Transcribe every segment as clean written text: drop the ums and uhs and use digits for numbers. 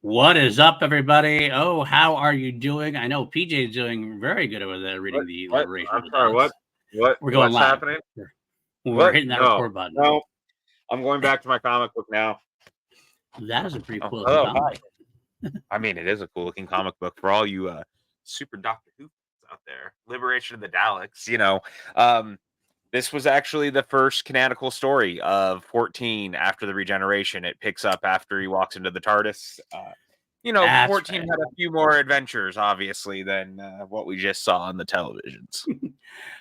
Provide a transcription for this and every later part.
What is up, everybody? Oh, how are you doing? I know PJ is doing very good with reading the Liberation of the Daleks. We're going what's live. happening? We're hitting that record button. No, I'm going back to my comic book now. That is a pretty cool comic. I mean, it is a cool looking comic book for all you super Doctor Who out there. Liberation of the Daleks. You know, this was actually the first canonical story of 14 after the regeneration. It picks up after he walks into the TARDIS. That's 14 right. had a few more adventures, obviously, than what we just saw on the televisions.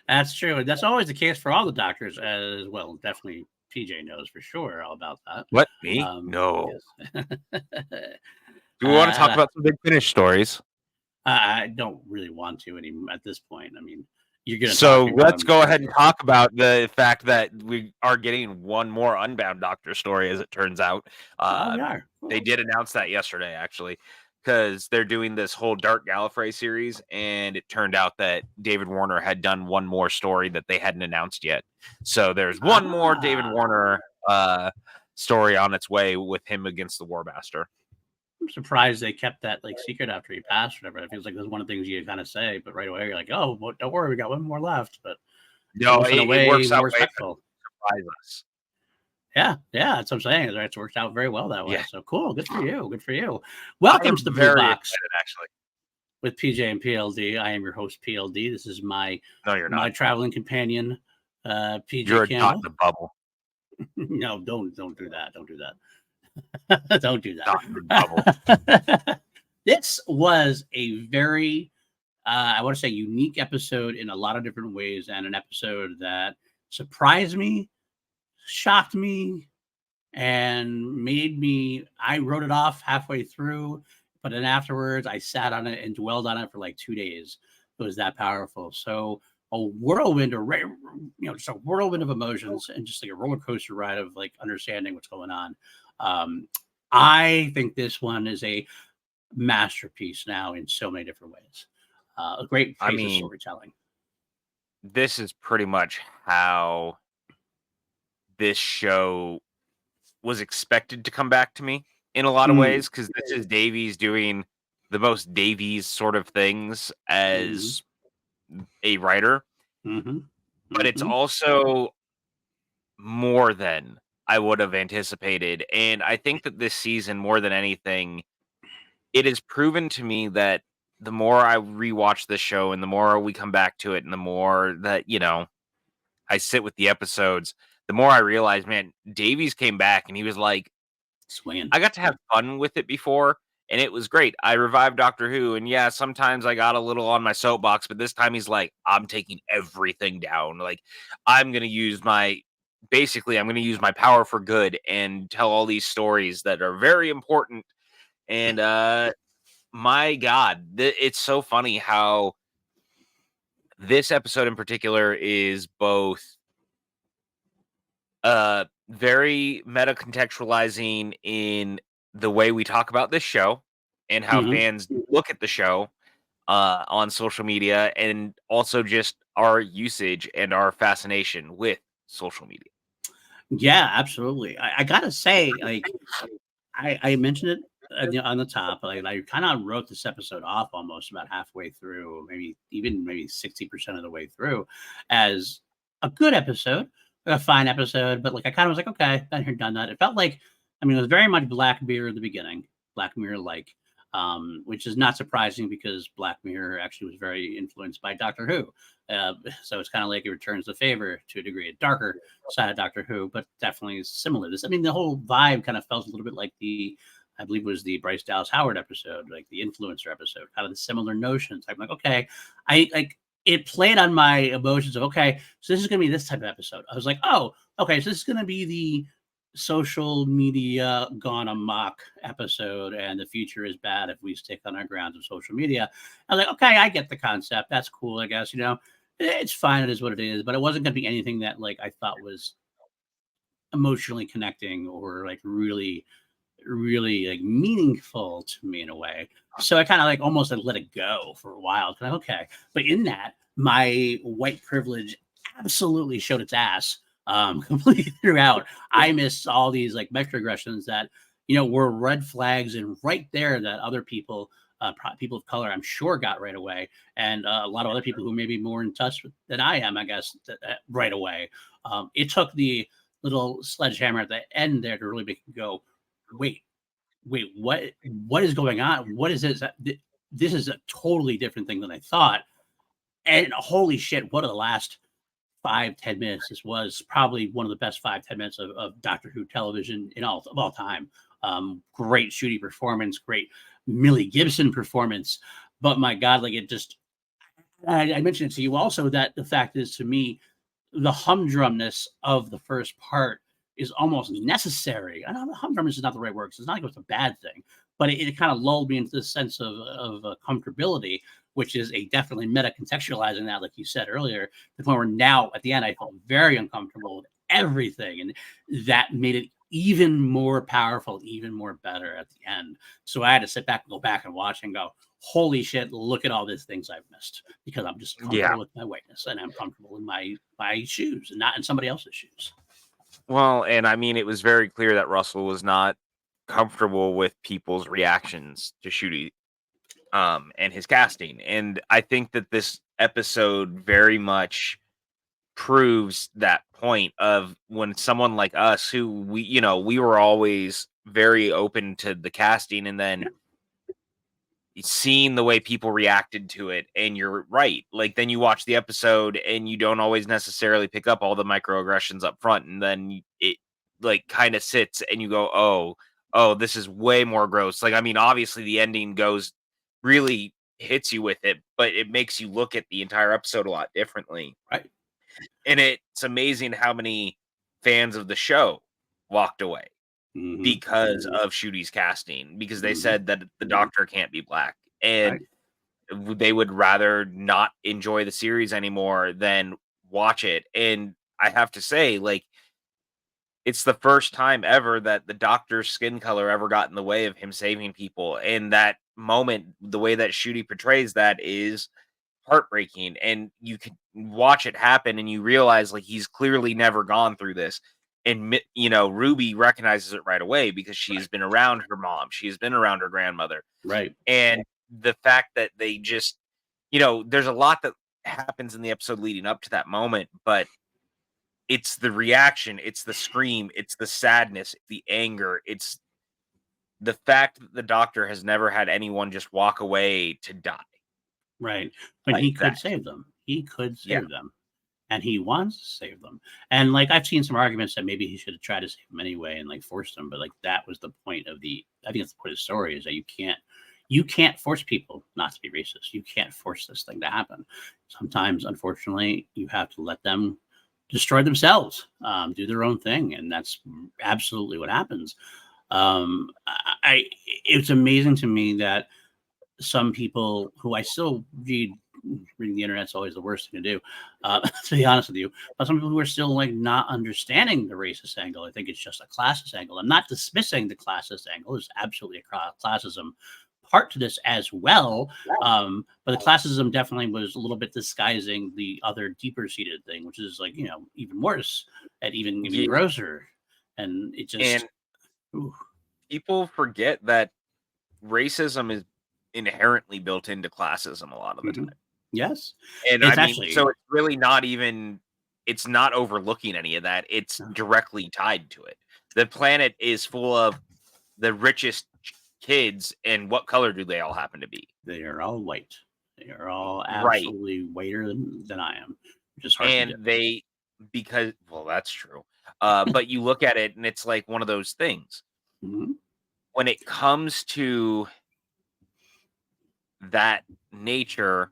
That's true. That's always the case for all the Doctors as well. Definitely PJ knows for sure all about that. What? Me? No. Yes. Do we want to talk about some Big Finish stories? I don't really want to anymore at this point. I mean, you're going to So let's go ahead and talk about the fact that we are getting one more Unbound Doctor story, as it turns out. We are. Cool. They did announce that yesterday, actually, because they're doing this whole Dark Gallifrey series, and it turned out that David Warner had done one more story that they hadn't announced yet. So there's one more David Warner story on its way with him against the Warmaster. I'm surprised they kept that secret after he passed or whatever. It feels like that's one of the things you kind of say, but right away you're like, oh, well, don't worry, we got one more left. But no, it works out respectful. Surprise us. Yeah, that's what I'm saying. It's worked out very well that way. Yeah. So cool. Good for you. Good for you. Welcome to the Blue Box actually. With PJ and PLD. I am your host, PLD. This is my my traveling companion, PJ You're Campbell. Not the bubble. No, don't do that. Don't do that. Don't do that. This was a very, I want to say, unique episode in a lot of different ways, and an episode that surprised me, shocked me, and made me. I wrote it off halfway through, but then afterwards, I sat on it and dwelled on it for like 2 days. It was that powerful. So a whirlwind, just a whirlwind of emotions, and just like a roller coaster ride of understanding what's going on. I think this one is a masterpiece now in so many different ways. A great piece of storytelling. This is pretty much how this show was expected to come back to me in a lot of ways, because this is Davies doing the most Davies sort of things as a writer. But it's also more than I would have anticipated. And I think that this season, more than anything, it has proven to me that the more I rewatch this show and the more we come back to it and the more that, I sit with the episodes, the more I realize, man, Davies came back and he was like, swinging. I got to have fun with it before, and it was great. I revived Doctor Who, and yeah, sometimes I got a little on my soapbox, but this time he's like, I'm taking everything down. Like, I'm going to use my power for good and tell all these stories that are very important. And my God, it's so funny how this episode in particular is both very meta contextualizing in the way we talk about this show and how fans look at the show on social media, and also just our usage and our fascination with social media. Yeah, absolutely. I gotta say, I mentioned it on the top. I kind of wrote this episode off almost about halfway through, maybe 60% of the way through, as a good episode, a fine episode. But I kind of was like, okay, done here, done that. It felt like, it was very much Black Mirror at the beginning, Black Mirror which is not surprising because Black Mirror actually was very influenced by Doctor Who. So it's kind of like it returns the favor to a degree, a darker side of Doctor Who, but definitely similar. The whole vibe kind of felt a little bit like I believe it was the Bryce Dallas Howard episode, like the influencer episode, kind of the similar notions. I'm like, okay, it played on my emotions of, okay, so this is going to be this type of episode. I was like, oh, okay, so this is going to be the social media gone amok episode, and the future is bad if we stick on our grounds of social media. I was like, okay, I get the concept. That's cool, I guess. It's fine. It is what it is. But it wasn't going to be anything that like I thought was emotionally connecting or like really like meaningful to me in a way. So I kind of like almost like let it go for a while. Like, okay, but in that, my white privilege absolutely showed its ass completely throughout. I missed all these like microaggressions that were red flags and right there that other people. People of color, I'm sure, got right away, and a lot of other people who may be more in touch than I am, I guess, right away. It took the little sledgehammer at the end there to really make it go, wait, what is going on? What is this? This is a totally different thing than I thought. And holy shit, what are the last 5-10 minutes? This was probably one of the best 5-10 minutes of Doctor Who television of all time. Great Shooty performance, great Millie Gibson performance. But my God, like it just, I mentioned it to you also that the fact is to me, the humdrumness of the first part is almost necessary. I know humdrum is not the right word because it's not like it's a bad thing, but it kind of lulled me into this sense of comfortability, which is a definitely meta contextualizing that, like you said earlier, the point where now at the end I felt very uncomfortable with everything, and that made it even more powerful, even more better at the end. So I had to sit back and go back and watch and go, holy shit, look at all these things I've missed because I'm just comfortable with my whiteness and I'm comfortable in my shoes and not in somebody else's shoes. Well, and I mean, it was very clear that Russell was not comfortable with people's reactions to Shooty, and his casting. And I think that this episode very much proves that point of when someone like us, who we were always very open to the casting, and then seeing the way people reacted to it. And you're right, like then you watch the episode and you don't always necessarily pick up all the microaggressions up front, and then it like kind of sits and you go, oh, this is way more gross. Like, I mean, obviously the ending goes really hits you with it, but it makes you look at the entire episode a lot differently. Right. And it's amazing how many fans of the show walked away because of Shooty's casting, because they said that the Doctor can't be black, and they would rather not enjoy the series anymore than watch it. And I have to say, like, it's the first time ever that the Doctor's skin color ever got in the way of him saving people. And that moment, the way that Shooty portrays that is heartbreaking. And you can watch it happen and you realize like he's clearly never gone through this. And Ruby recognizes it right away because she's been around her mom, she's been around her grandmother. Right. And the fact that they just, there's a lot that happens in the episode leading up to that moment, but it's the reaction, it's the scream, it's the sadness, the anger, it's the fact that the Doctor has never had anyone just walk away to die. Right. But like he could that. save them. He could Yeah. save them. And he wants to save them. And like I've seen some arguments that maybe he should have tried to save them anyway and like forced them. But like that was the point of I think that's the point of the story, is that you can't force people not to be racist. You can't force this thing to happen. Sometimes, unfortunately, you have to let them destroy themselves, do their own thing. And that's absolutely what happens. It's amazing to me that some people who I still reading the internet's always the worst thing to do, to be honest with you. But some people who are still like not understanding the racist angle. I think it's just a classist angle. I'm not dismissing the classist angle. There's absolutely a classism part to this as well. But the classism definitely was a little bit disguising the other deeper seated thing, which is like, even worse and even grosser. And it just, and people forget that racism is inherently built into classism a lot of the time. Yes. And I mean, so it's really not even, it's not overlooking any of that. It's directly tied to it. The planet is full of the richest kids, and what color do they all happen to be? They are all white. They are all absolutely whiter than I am, which is hard to do. Because, well, that's true. But you look at it and it's like one of those things. When it comes to that nature,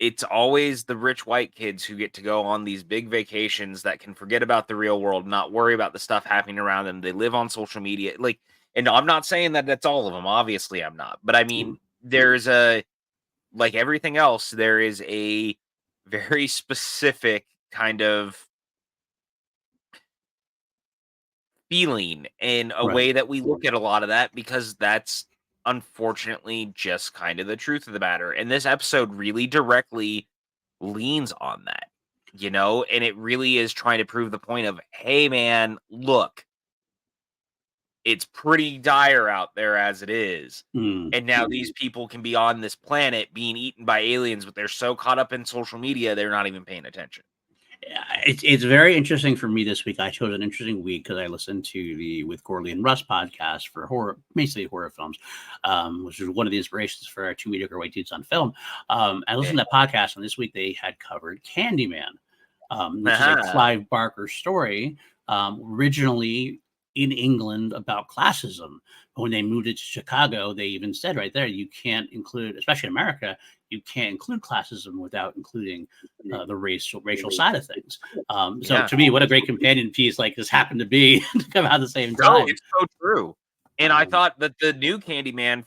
it's always the rich white kids who get to go on these big vacations that can forget about the real world, not worry about the stuff happening around them. They live on social media. Like, and I'm not saying that that's all of them. Obviously, I'm not. But I mean, there's a, like everything else, there is a very specific kind of feeling and a Right. way that we look at a lot of that because that's unfortunately just kind of the truth of the matter. And this episode really directly leans on that, and it really is trying to prove the point of, hey, man, look, it's pretty dire out there as it is. Mm. And now these people can be on this planet being eaten by aliens, but they're so caught up in social media, they're not even paying attention. It's very interesting for me this week. I chose an interesting week because I listened to the With Corley and Russ podcast for horror, basically horror films, which was one of the inspirations for our Two Mediocre White Dudes on Film. I listened to that podcast, and this week they had covered Candyman, which is a Clive Barker story, originally in England about classism. But when they moved it to Chicago, they even said right there, you can't include, especially in America, you can't include classism without including the racial side of things. So to me, what a great companion piece like this happened to be to come out at the same time. It's so true. And I thought that the new Candyman,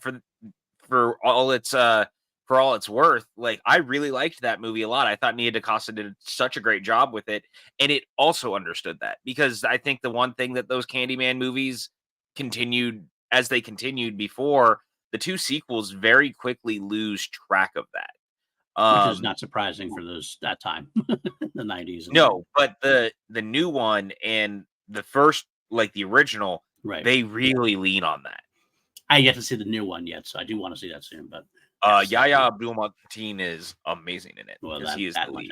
for all its worth, like I really liked that movie a lot. I thought Nia DaCosta did such a great job with it, and it also understood that, because I think the one thing that those Candyman movies continued before, the two sequels very quickly lose track of that. Which is not surprising for that time, the 90s. No, but the new one and the first, like the original, right, they really lean on that. I yet to see the new one yet, so I do want to see that soon. But Yahya Abdul-Mateen is amazing in it. Well, he is that the much lead.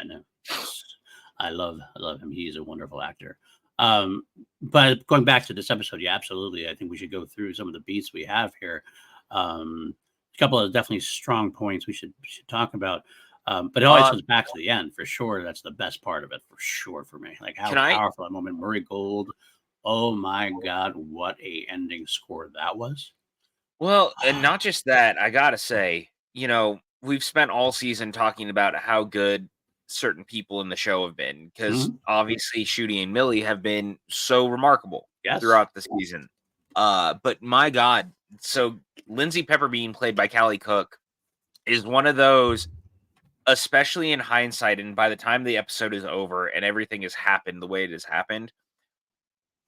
I know. I love him. He's a wonderful actor. But going back to this episode, yeah, absolutely. I think we should go through some of the beats we have here. A couple of definitely strong points we should talk about. But it always comes back to the end for sure. That's the best part of it for sure for me. Like how powerful that moment. Murray Gold. Oh my God, what a ending score that was. Well, and not just that, I gotta say, we've spent all season talking about how good certain people in the show have been, because obviously Shooty and Millie have been so remarkable throughout the season. But my God, so Lindsay Pepperbean, played by Callie Cook, is one of those, especially in hindsight, and by the time the episode is over and everything has happened the way it has happened,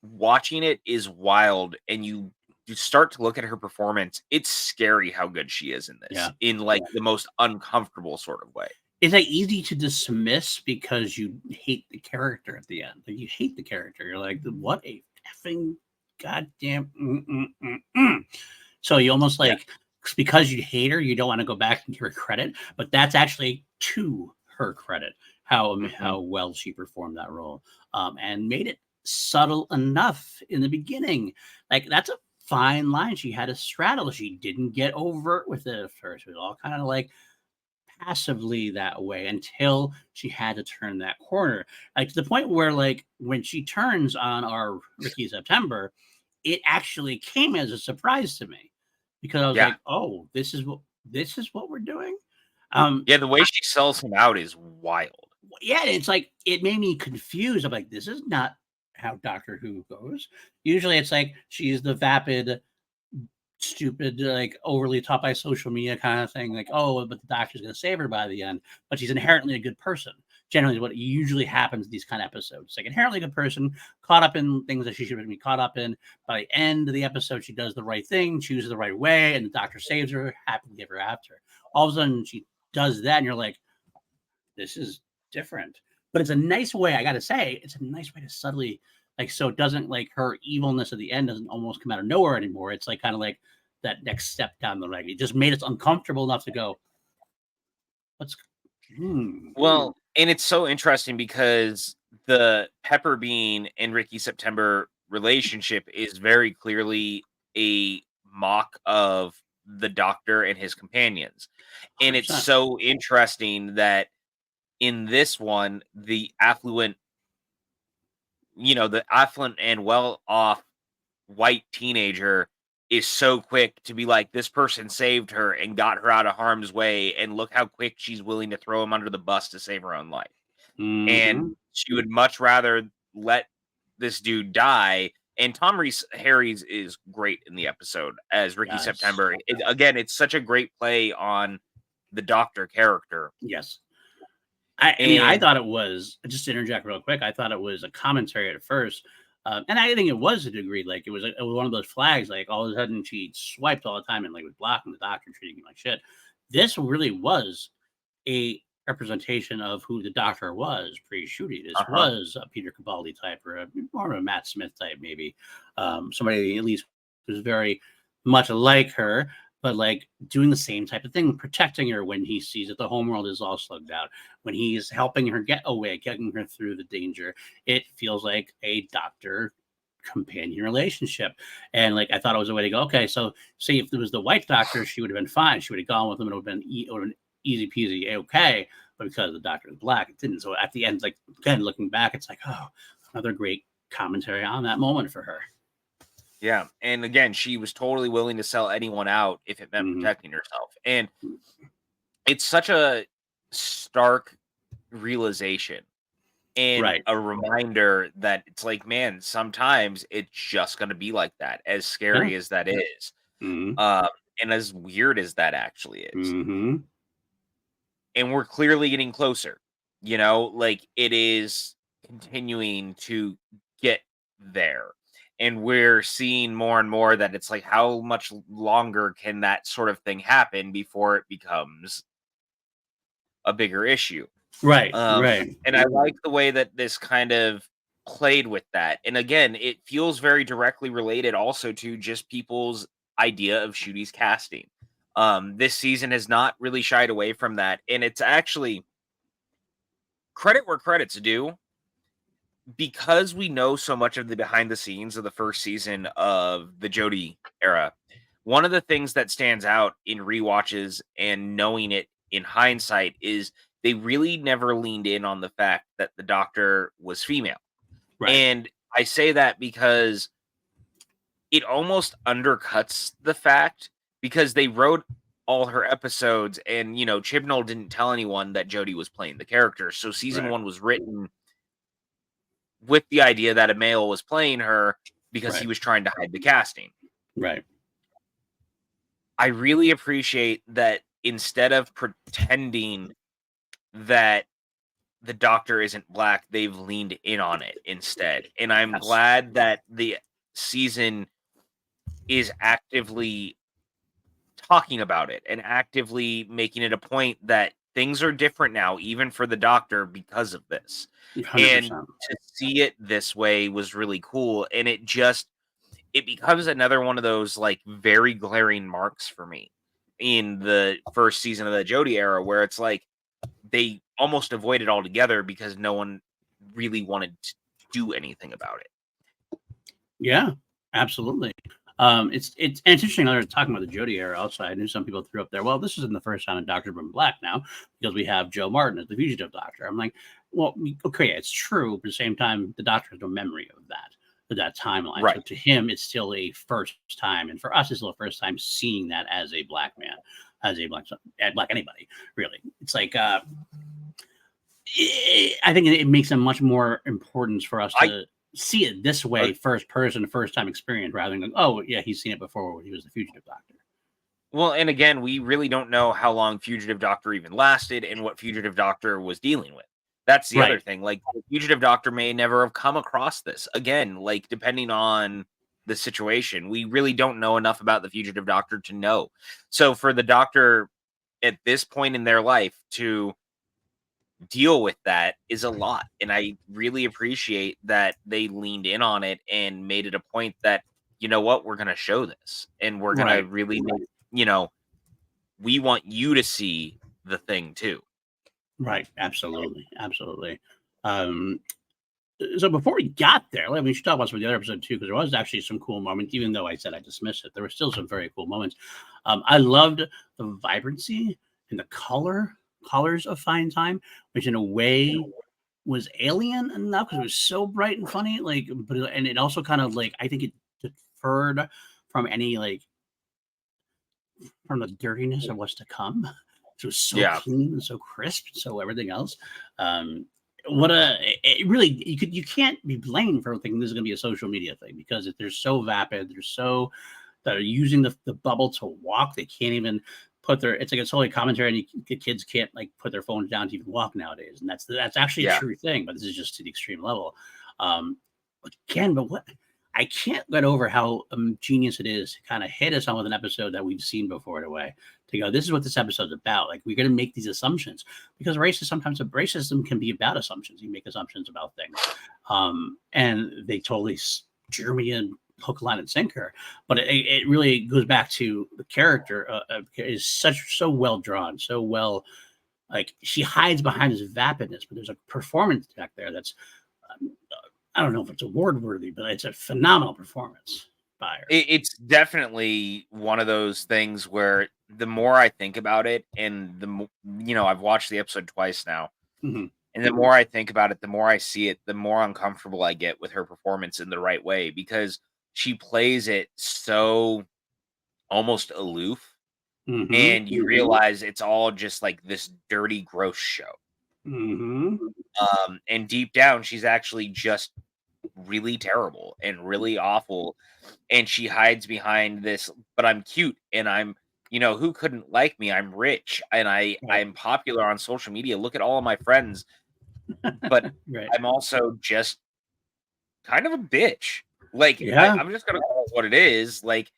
watching it is wild, and you start to look at her performance. It's scary how good she is in this, in like the most uncomfortable sort of way. Is that easy to dismiss because you hate the character at the end? Like you hate the character. You're like, what a effing goddamn. So you almost like, because you hate her, you don't want to go back and give her credit, but that's actually to her credit how well she performed that role, and made it subtle enough in the beginning. Like that's a fine line. She had a straddle. She didn't get overt with it at first. It was all kind of like passively that way until she had to turn that corner, like to the point where, like, when she turns on our Ricky September, it actually came as a surprise to me, because I was like, oh, this is what we're doing. The way she sells him out is wild. Yeah, it's like it made me confused. I'm like, this is not how Doctor Who goes. Usually it's like she's the vapid, stupid, like overly taught by social media kind of thing. Like, oh, but the doctor's going to save her by the end. But she's inherently a good person. Generally, what usually happens in these kind of episodes, like inherently good person, caught up in things that she shouldn't be caught up in. By the end of the episode, she does the right thing, chooses the right way, and the doctor saves her, happily ever after. All of a sudden, she does that, and you're like, this is different. But it's a nice way, I got to say, it's a nice way to subtly, like, so it doesn't, like, her evilness at the end doesn't almost come out of nowhere anymore. It's like kind of like that next step down the leg. It just made us uncomfortable enough to go, let's. Well, and it's so interesting because the Pepperbean and Ricky September relationship is very clearly a mock of the Doctor and his companions. And it's 100%. so interesting that in this one, the affluent and well-off white teenager is so quick to be like, this person saved her and got her out of harm's way, and look how quick she's willing to throw him under the bus to save her own life. And Mm-hmm. she would much rather let this dude die. And Tom Reese Harries is great in the episode as Ricky Yes. September. Again, it's such a great play on the doctor character. Yes. I mean, I And thought it was, just to interject real quick, I thought it was a commentary at first. And I think it was to a degree. Like, it was one of those flags, like, all of a sudden she swiped all the time and, like, was blocking the doctor, treating him like shit. This really was a representation of who the doctor was pre-shooting. This was a Peter Capaldi type, or more of a Matt Smith type, maybe. Somebody at least who's very much like her, but like doing the same type of thing, protecting her when he sees that the home world is all slugged out, when he's helping her get away, getting her through the danger. It feels like a doctor companion relationship. And like, I thought it was a way to go, okay, so say if there was the white doctor, she would have been fine. She would have gone with him, and it would have been easy peasy, okay. But because the doctor is black, it didn't. So at the end, like, again, looking back, it's like, oh, another great commentary on that moment for her. yeah, and again, she was totally willing to sell anyone out if it meant protecting herself. And it's such a stark realization and a reminder that it's like, man, sometimes it's just going to be like that, as scary as that is. And as weird as that actually is. And we're clearly getting closer, like, it is continuing to get there. And we're seeing more and more that it's like, how much longer can that sort of thing happen before it becomes a bigger issue? Right. And I like the way that this kind of played with that. And again, it feels very directly related also to just people's idea of Shooty's casting. This season has not really shied away from that. And it's actually credit where credit's due, because we know so much of the behind the scenes of the first season of the Jodie era. One of the things that stands out in rewatches and knowing it in hindsight is they really never leaned in on the fact that the doctor was female. And I say that because it almost undercuts the fact, because they wrote all her episodes and, Chibnall didn't tell anyone that Jodie was playing the character. So season 1 was written with the idea that a male was playing her because he was trying to hide the casting. I really appreciate that instead of pretending that the doctor isn't black, they've leaned in on it instead. And I'm glad that the season is actively talking about it and actively making it a point that things are different now, even for the doctor, because of this. 100%. And to see it this way was really cool. And it becomes another one of those like very glaring marks for me in the first season of the Jodie era, where it's like they almost avoid it altogether because no one really wanted to do anything about it. Yeah, absolutely. It's interesting. I was talking about the Jodie era also. I knew some people threw up there, well, this isn't the first time a doctor's been black now, because we have Joe Martin as the fugitive doctor. I'm like, well, okay, it's true, but at the same time, the doctor has no memory of that timeline. So to him, it's still a first time, and for us, it's still a first time seeing that as a black man, as a black anybody, really. It's like, I think it makes a much more importance for us to see it this way, first person, first time experience, rather than, oh yeah, he's seen it before when he was the fugitive doctor. Well, and again, we really don't know how long Fugitive Doctor even lasted and what Fugitive Doctor was dealing with. That's the other thing. Like, the Fugitive Doctor may never have come across this. Again, like, depending on the situation, we really don't know enough about the Fugitive Doctor to know. So for the doctor at this point in their life to deal with that is a lot. And I really appreciate that they leaned in on it and made it a point that, you know what, we're going to show this. And we're going to really make, we want you to see the thing too. Right. Absolutely. So before we got there, we should talk about some of the other episode too, because there was actually some cool moments, even though I said I dismissed it. There were still some very cool moments. I loved the vibrancy and the colors of Fine Time, which in a way was alien enough because it was so bright and funny. And it also kind of, like, I think it deferred from any like from the dirtiness of what's to come. It was so Yeah. clean and so crisp, so everything else. What a it really you can't be blamed for thinking this is going to be a social media thing because they're so vapid, they're using the bubble to walk. They can't even put their it's like it's only commentary, and the kids can't like put their phones down to even walk nowadays, and that's actually a Yeah. true thing. But this is just to the extreme level. Um, Again, but what I can't get over how genius it is to kind of hit us on with an episode that we've seen before in a way to go, this is what this episode's about. Like we're going to make these assumptions because racism can be about assumptions. You make assumptions about things. And they totally steer me in hook, line, and sinker. But it really goes back to the character is so well drawn, so well, like she hides behind this vapidness, but there's a performance back there that's, I don't know if it's award worthy, but it's a phenomenal performance by her. It's definitely one of those things where the more I think about it, and I've watched the episode twice now, Mhm. and the more I think about it, the more I see it, the more uncomfortable I get with her performance in the right way because she plays it so almost aloof, Mhm. and you realize it's all just like this dirty, gross show. Mhm. And deep down, she's actually just really terrible and really awful. And she hides behind this, but I'm cute and who couldn't like me? I'm rich and Right. I'm popular on social media. Look at all of my friends, but Right. I'm also just kind of a bitch. Like Yeah. I'm just gonna call it what it is. Like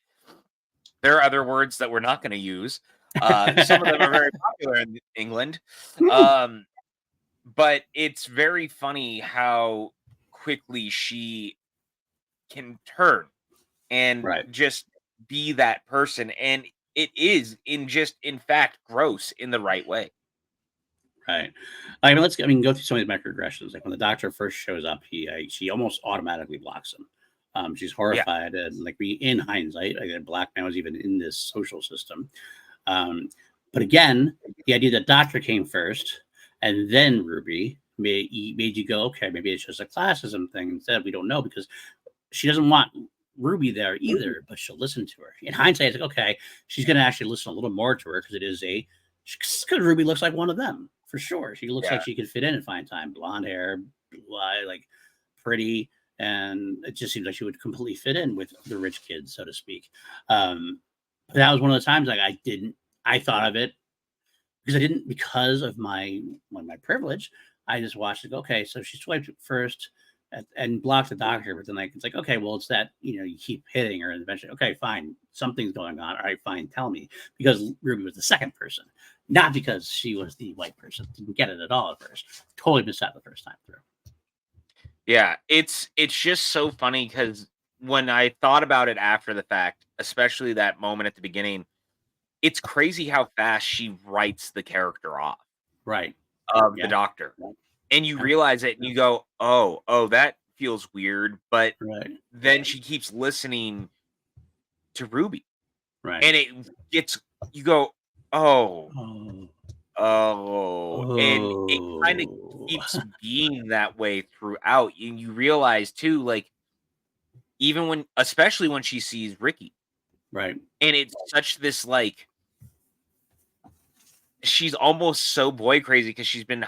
there are other words that we're not gonna use. Some of them are very popular in England. Um, but it's very funny how quickly she can turn and Right. just be that person, and it is in fact gross in the right way. Right. I mean, go through some of these microaggressions. Like when the doctor first shows up, she almost automatically blocks him. She's Yeah, horrified, and like we in hindsight, like a black man was even in this social system. Um, but again, the idea that doctor came first, and then Ruby made you go, okay, maybe it's just a classism thing. Instead, we don't know because she doesn't want Ruby there either, but she'll listen to her. In hindsight, it's like, okay, she's going to actually listen a little more to her because it is because Ruby looks like one of them for sure. She looks yeah, like she could fit in and find time. Blonde hair, like pretty, and it just seems like she would completely fit in with the rich kids, so to speak. But that was one of the times like I thought of it because of my privilege. I just watched it. Okay, so she swiped first and blocked the doctor, but then like it's like okay, well it's that you keep hitting her and eventually okay, fine, something's going on. All right, fine, tell me because Ruby was the second person, not because she was the white person. Didn't get it at all at first. Totally missed out the first time through. yeah. It's just so funny because when I thought about it after the fact, especially that moment at the beginning, it's crazy how fast she writes the character off Right. of the Yeah. doctor, and you Yeah. realize it, and you go, "Oh, that feels weird." But Right. then she keeps listening to Ruby, Right. and it gets you go, "Oh, Oh. and it kind of Oh. keeps being that way throughout." And you realize too, like even especially when she sees Ricky, Right. and it's such this like she's almost so boy crazy because she's been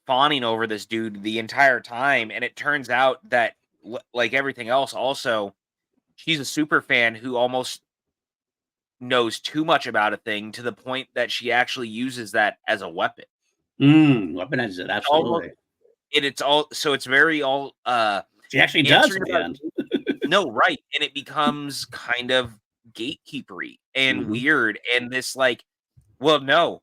fawning over this dude the entire time, and it turns out that like everything else, also she's a super fan who almost knows too much about a thing to the point that she actually uses that as a weapon. Weaponize it. It's almost Absolutely. it's all so it's very all She actually does answering at the about end. no, right, and it becomes kind of gatekeepery and Mhm. weird, and this like, well, no,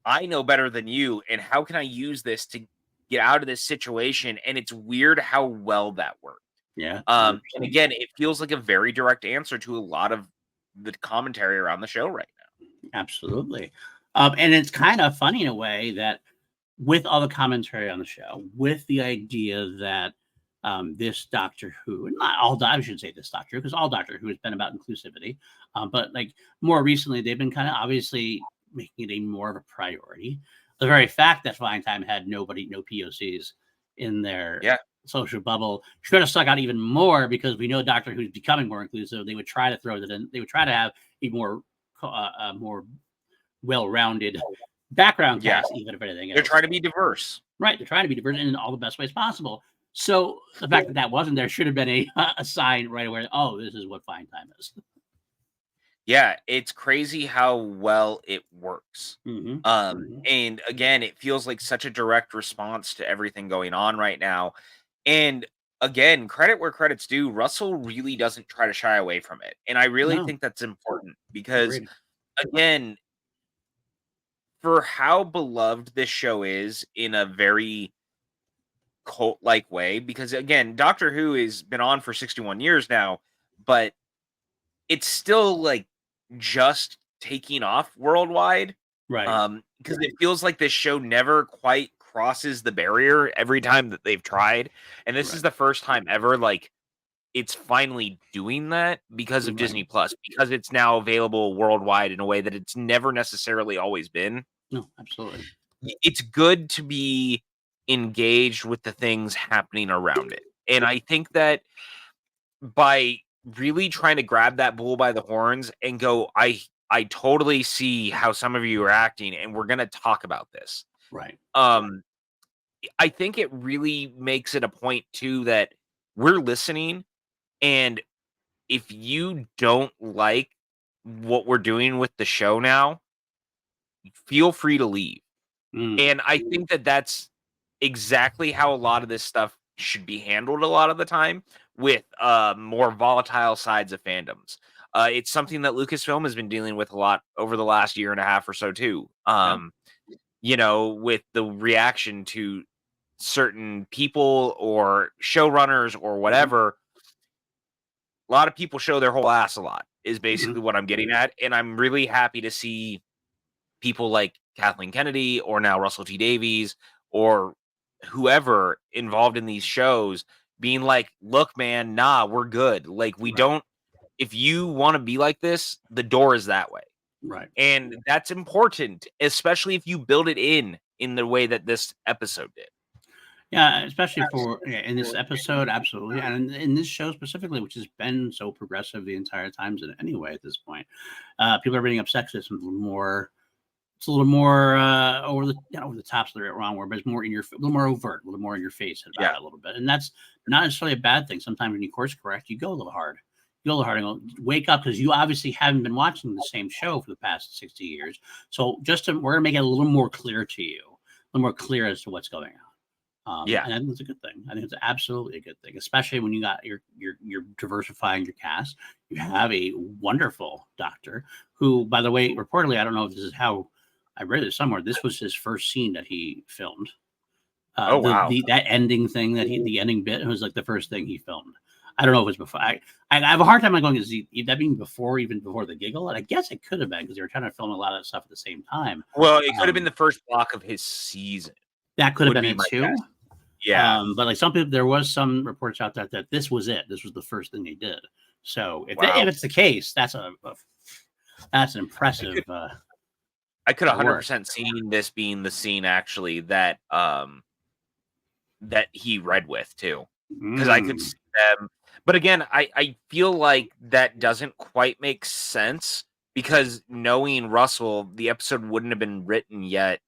I know better than you, and how can I use this to get out of this situation? And it's weird how well that worked. Yeah. And 100%. again, it feels like a very direct answer to a lot of the commentary around the show right Absolutely. And it's kind of funny in a way that with all the commentary on the show, with the idea that this Doctor Who, and not all, I should say this Doctor Who, because all Doctor Who has been about inclusivity, but like more recently, they've been kind of obviously making it a more of a priority. The very fact that Flying Time had no POCs in their now. social bubble should have stuck out even more because we know Doctor Who's becoming more inclusive. They would try to throw that in. They would try to have a more well-rounded background cast, even if anything else. They're trying to be diverse. Right. They're trying to be diverse in all the best ways possible. So the fact that that wasn't there should have been a sign right away. Oh, this is what fine time is. Yeah, it's crazy how well it works. Mm-hmm. And again, it feels like such a direct response to everything going on right now. And again, credit where credit's due, Russell really doesn't try to shy away from it. And I really think that's important because, Agreed. again, for how beloved this show is in a very cult-like way, because again, Doctor Who has been on for 61 years now, but it's still like just taking off worldwide. Right. Because it feels like this show never quite crosses the barrier every time that they've tried. And this is the first time ever, like, it's finally doing that because of Disney Plus, because it's now available worldwide in a way that it's never necessarily always been. No, absolutely. It's good to be engaged with the things happening around it. And I think that by really trying to grab that bull by the horns and go, I totally see how some of you are acting, and we're gonna talk about this. Right. I think it really makes it a point too that we're listening, and if you don't like what we're doing with the show now, feel free to leave. And I think that that's exactly how a lot of this stuff should be handled a lot of the time with more volatile sides of fandoms. It's something that Lucasfilm has been dealing with a lot over the last year and a half or so too. You know, with the reaction to certain people or showrunners or whatever. A lot of people show their whole ass a lot is basically what I'm getting at. And I'm really happy to see people like Kathleen Kennedy or now Russell T Davies or whoever involved in these shows being like, look, man, nah, we're good. Like, we don't, if you want to be like this, the door is that way. Right. And that's important, especially if you build it in the way that this episode did. Yeah, especially for in this episode, absolutely, and in this show specifically, which has been so progressive the entire times. In anyway, at this point, people are being upset because it's a little more. It's a little more over the over the top's the wrong word, but it's more in your a little more overt, a little more in your face about it a little bit, and that's not necessarily a bad thing. Sometimes when you course correct, you go a little hard. You go a little hard and go, wake up because you obviously haven't been watching the same show for the past 60 years. So we're gonna make it a little more clear to you, a little more clear as to what's going on. And I think it's a good thing. I think it's absolutely a good thing, especially when you got you're diversifying your cast. You have a wonderful doctor who, by the way, reportedly, I don't know if this is how I read it somewhere. This was his first scene that he filmed. Wow! That ending thing the ending bit was like the first thing he filmed. I don't know if it was before. I have a hard time going, is that being even before the giggle? And I guess it could have been because they were trying to film a lot of that stuff at the same time. Well, it could have been the first block of his season. That could have been it too. Guess. Yeah. But like some people, there was some reports out there that this was it. This was the first thing they did. So if it's the case, that's an impressive. I could 100% seen this being the scene actually that that he read with too, because I could see them. But again, I feel like that doesn't quite make sense because knowing Russell, the episode wouldn't have been written yet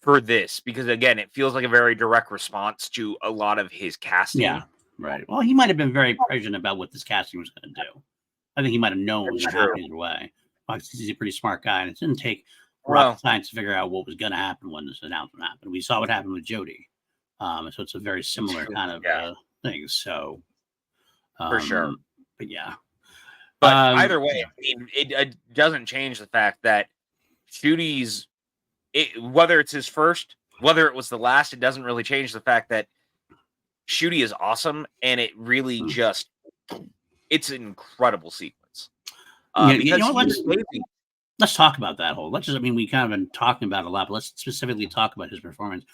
for this, because again, it feels like a very direct response to a lot of his casting. Yeah, right. Well, he might have been very prescient about what this casting was going to do. I think he might have known what was going to happen either way. He's a pretty smart guy, and it didn't take rocket science to figure out what was going to happen when this announcement happened. We saw what happened with Jodie, so it's a very similar kind of thing. So, for sure. But yeah. But either way, I mean, it doesn't change the fact that Shooty's, whether it's his first, whether it was the last, it doesn't really change the fact that Shooty is awesome, and it really just, it's an incredible sequence. Let's talk about that whole. We kind of been talking about it a lot, but let's specifically talk about his performance.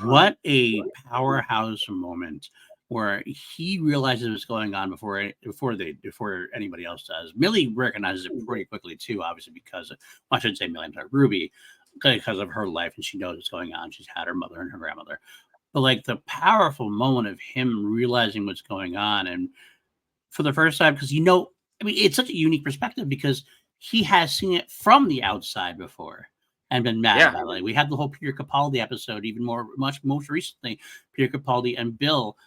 What a powerhouse moment where he realizes what's going on before anybody else does. Millie recognizes it pretty quickly too, obviously because I shouldn't say Millie, I'm sorry, Ruby, because of her life, and she knows what's going on. She's had her mother and her grandmother. But like the powerful moment of him realizing what's going on, and for the first time, because I mean, it's such a unique perspective because he has seen it from the outside before and been mad Yeah. about it. Like we had the whole Peter Capaldi episode, even most recently, Peter Capaldi and Bill,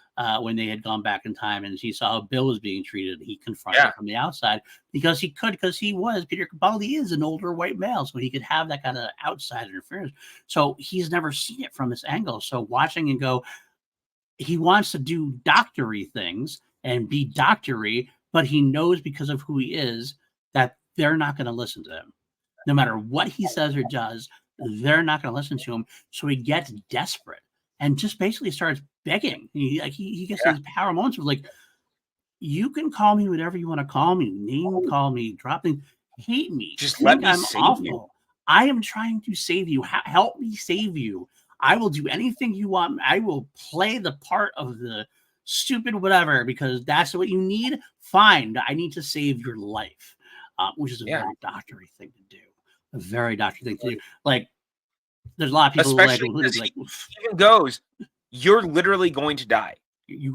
when they had gone back in time and he saw how Bill was being treated, he confronted it from the outside because he was Peter Capaldi is an older white male, so he could have that kind of outside interference. So he's never seen it from this angle. So watching and go, he wants to do doctory things and be doctory, but he knows because of who he is that they're not going to listen to him. No matter what he says or does, they're not going to listen to him. So he gets desperate and just basically starts begging. He gets these power moments of like, you can call me whatever you want to call me, name call me, drop me, hate me, just think let me I'm save awful. you. I am trying to save you. Help me save you. I will do anything you want. I will play the part of the stupid whatever because that's what you need. Fine. I need to save your life, which is a very doctory thing to do. A very doctory thing to do. Like, there's a lot of people Especially who because like, he even goes, you're literally going to die.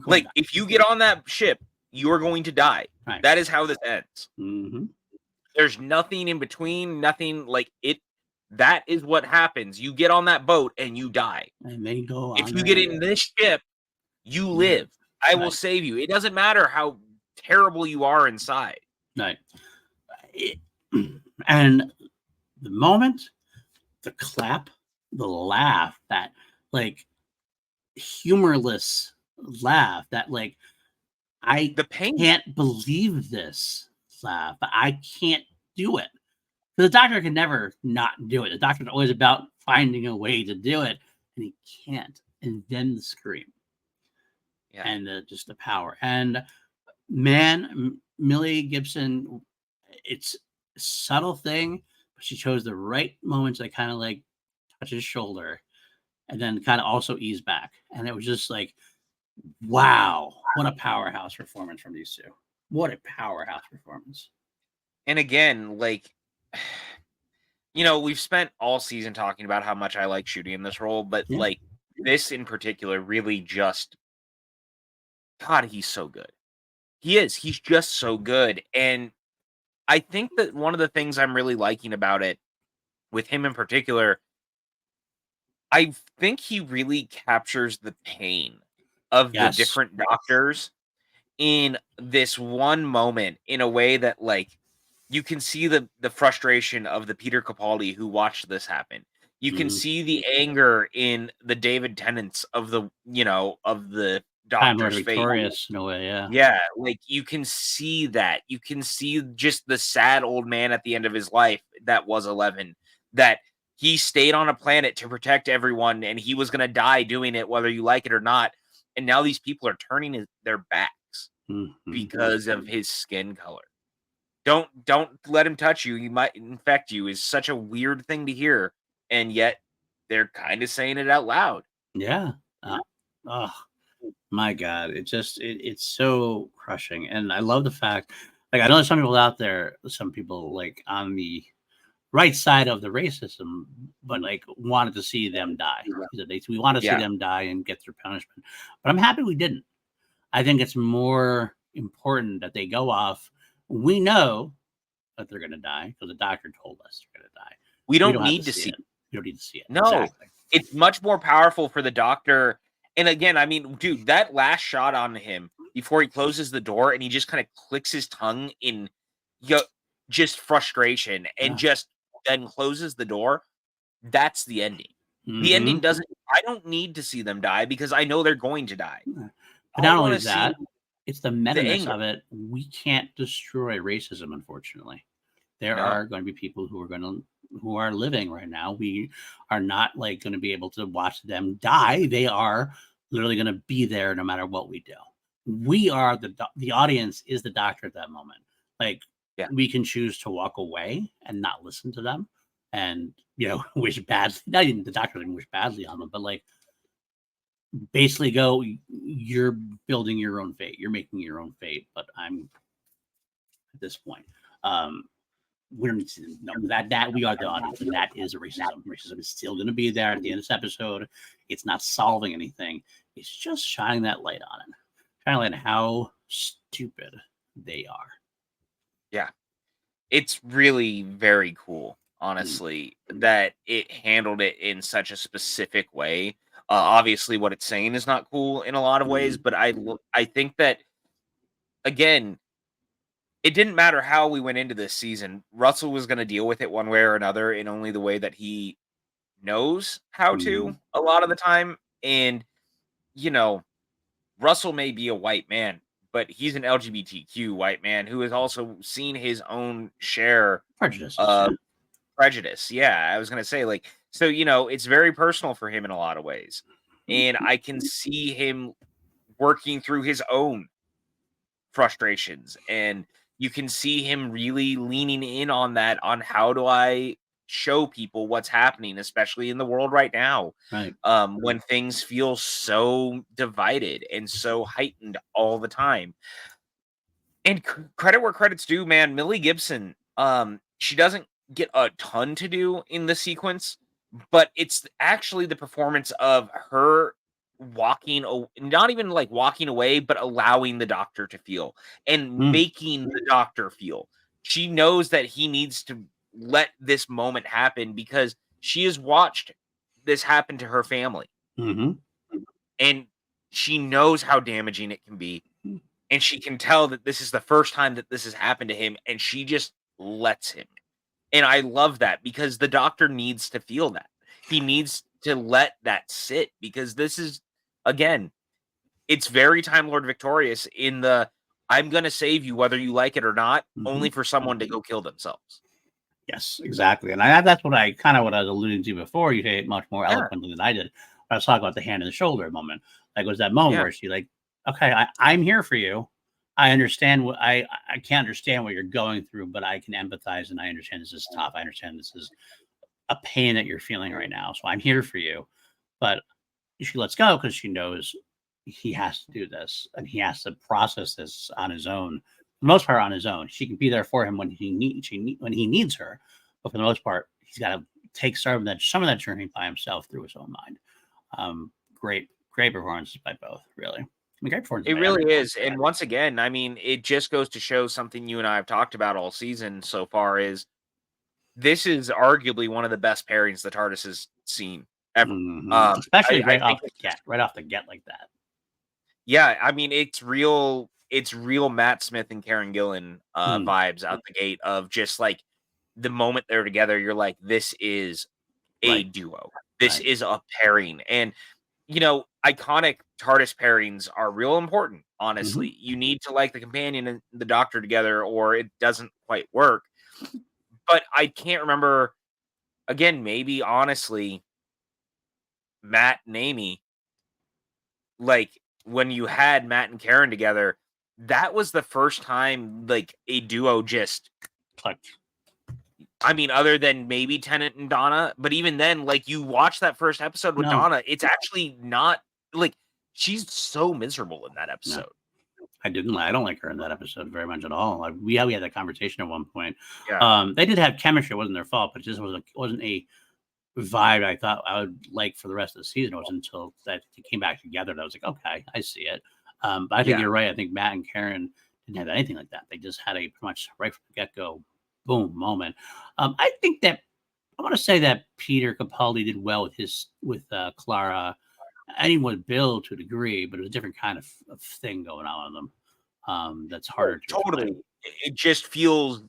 Like, if you get on that ship, you're going to die. Right. That is how this ends. Mm-hmm. There's nothing in between, nothing like it. That is what happens. You get on that boat and you die. And they go on. If you get in this ship, you live. I will save you. It doesn't matter how terrible you are inside. Right. And the moment, the clap, the laugh, that like humorless laugh, that like The pain. can't believe this laugh. I can't do it. The doctor can never not do it. The doctor's always about finding a way to do it, and he can't. And then the scream, and just the power. And man, Millie Gibson, it's a subtle thing, but she chose the right moments that kind of like touch his shoulder, and then kind of also ease back. And it was just like, wow, what a powerhouse performance from these two. What a powerhouse performance. And again, like, we've spent all season talking about how much I like Shooty in this role, but like this in particular really just, God, he's so good. He is. He's just so good. And I think that one of the things I'm really liking about it, with him in particular, I think he really captures the pain of the different doctors in this one moment in a way that, like, you can see the frustration of the Peter Capaldi who watched this happen. You can see the anger in the David Tennants of the doctor's face. Victorious in a way, Yeah, like, you can see that. You can see just the sad old man at the end of his life that was 11, that he stayed on a planet to protect everyone, and he was gonna die doing it whether you like it or not, and now these people are turning their backs because of his skin color. Don't let him touch you, he might infect you, is such a weird thing to hear, and yet they're kinda saying it out loud. Yeah. Oh, my God. It's so crushing. And I love the fact, like, I know there's some people out there, some people like on the right side of the racism, but like wanted to see them die. We want to see them die and get their punishment. But I'm happy we didn't. I think it's more important that they go off. We know that they're going to die because the doctor told us they're going to die. We don't need to see it. We don't need to see it. No, exactly. It's much more powerful for the doctor. And again, I mean, dude, that last shot on him before he closes the door and he just kind of clicks his tongue in just frustration and just then closes the door. That's the ending. The ending doesn't, I don't need to see them die because I know they're going to die. But not only that, it's the meta-ness of it. We can't destroy racism, unfortunately. There are going to be people who are living right now. We are not like going to be able to watch them die. They are literally going to be there no matter what we do. We are the audience is the doctor at that moment. Like we can choose to walk away and not listen to them, and wish badly. Not even the doctor didn't wish badly on them, but like basically go, you're building your own fate. You're making your own fate. But I'm at this point. we don't need to know that we are the audience, and that is racism. Racism is still going to be there at the end of this episode. It's not solving anything. It's just shining that light on it, shining light on how stupid they are. Yeah, it's really very cool, honestly, that it handled it in such a specific way. Obviously, what it's saying is not cool in a lot of ways, but I think that again, it didn't matter how we went into this season. Russell was going to deal with it one way or another in only the way that he knows how to a lot of the time. And, you know, Russell may be a white man, but he's an LGBTQ white man who has also seen his own share Prejudices, of prejudice. Yeah, I was going to say, like, so, it's very personal for him in a lot of ways. And I can see him working through his own frustrations, and you can see him really leaning in on that, on how do I show people what's happening, especially in the world right now, right? when things feel so divided and so heightened all the time. And credit where credit's due, man. Millie Gibson, she doesn't get a ton to do in the sequence, but it's actually the performance of her not even like walking away, but allowing the doctor to feel and making the doctor feel. She knows that he needs to let this moment happen because she has watched this happen to her family, and she knows how damaging it can be. And she can tell that this is the first time that this has happened to him, and she just lets him. And I love that because the doctor needs to feel that. He needs to let that sit because this is, again, it's very Time Lord Victorious in the I'm going to save you whether you like it or not, only for someone to go kill themselves. Yes, exactly. And that's what I was alluding to before. You say it much more eloquently than I did. I was talking about the hand in the shoulder moment. Like, it was that moment where she like, okay, I'm here for you. I understand what I can't understand what you're going through, but I can empathize and I understand this is tough. I understand this is a pain that you're feeling right now. So I'm here for you. But she lets go because she knows he has to do this and he has to process this on his own. For the most part, on his own. She can be there for him when he needs her, but for the most part, he's got to take some of that journey by himself through his own mind. Great performances by both, really. Great performances. It really is. And once again, I mean, it just goes to show something you and I have talked about all season so far is this is arguably one of the best pairings the TARDIS has seen ever. Especially right off the get like that. Yeah, I mean, it's real Matt Smith and Karen Gillan vibes out the gate of just like the moment they're together, you're like, this is a duo. This is a pairing. And iconic TARDIS pairings are real important, honestly. You need to like the companion and the doctor together or it doesn't quite work. But I can't remember, again, maybe honestly, Matt and Amy, like when you had Matt and Karen together, that was the first time like a duo just clicked. I mean, other than maybe Tennant and Donna, but even then, like you watch that first episode with Donna, it's actually not like she's so miserable in that episode. No. I don't like her in that episode very much at all. We had that conversation at one point. Yeah. They did have chemistry; it wasn't their fault, but it just wasn't a vibe I thought I would like for the rest of the season. It wasn't until that they came back together that I was like, okay, I see it. But I think you're right. I think Matt and Karen didn't have anything like that. They just had a pretty much right from the get-go, boom moment. I think that I want to say that Peter Capaldi did well with Clara. I didn't with Bill to a degree, but it was a different kind of thing going on with them. That's harder to totally. explain. It just feels.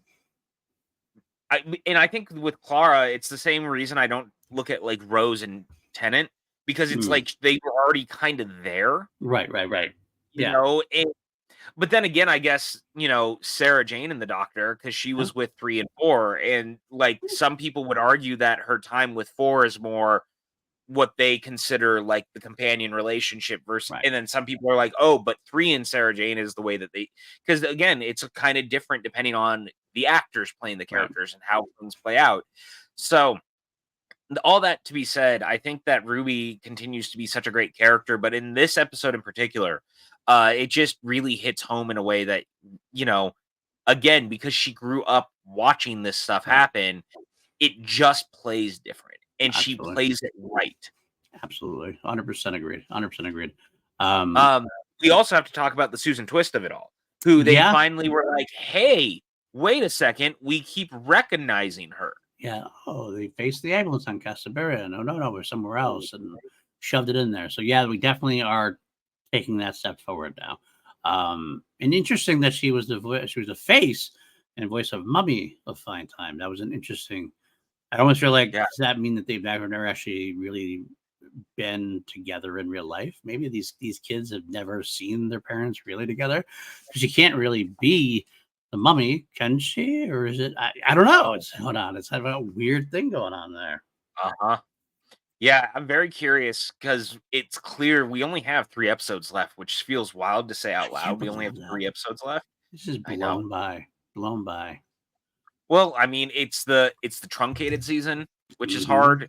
I think with Clara, it's the same reason I don't look at like Rose and Tennant because it's like they were already kind of there. Right. You know, but then again, I guess, Sarah Jane and the Doctor, because she was with 3 and 4. And like some people would argue that her time with 4 is more what they consider like the companion relationship versus, and then some people are like, oh, but 3 and Sarah Jane is the way that because again, it's a kind of different depending on the actors playing the characters and how things play out. So all that to be said, I think that Ruby continues to be such a great character, but in this episode in particular, it just really hits home in a way that, again, because she grew up watching this stuff happen, it just plays different, and she Absolutely. plays it right. Absolutely. 100% agreed. 100% agreed. We also have to talk about the Susan Twist of it all, who they Yeah. finally were like, "Hey, wait a second, we keep recognizing her." Yeah. Oh, they faced the ambulance on Casaberia. No, we're somewhere else, and shoved it in there. So yeah, we definitely are taking that step forward now. And interesting that she was the face and voice of Mummy of Fine Time. That was an interesting. I almost feel like, Yeah. does that mean that they've never actually really been together in real life? Maybe these kids have never seen their parents really together, because you can't really be the Mummy, can she? Or is it? I don't know. It's going on. It's kind of a weird thing going on there. Uh-huh. Yeah, I'm very curious because it's clear we only have 3 episodes left, which feels wild to say out I can't loud. We only have believe that. 3 episodes left. This is I know. blown by. Well, I mean, it's the truncated season, which is Mhm. hard.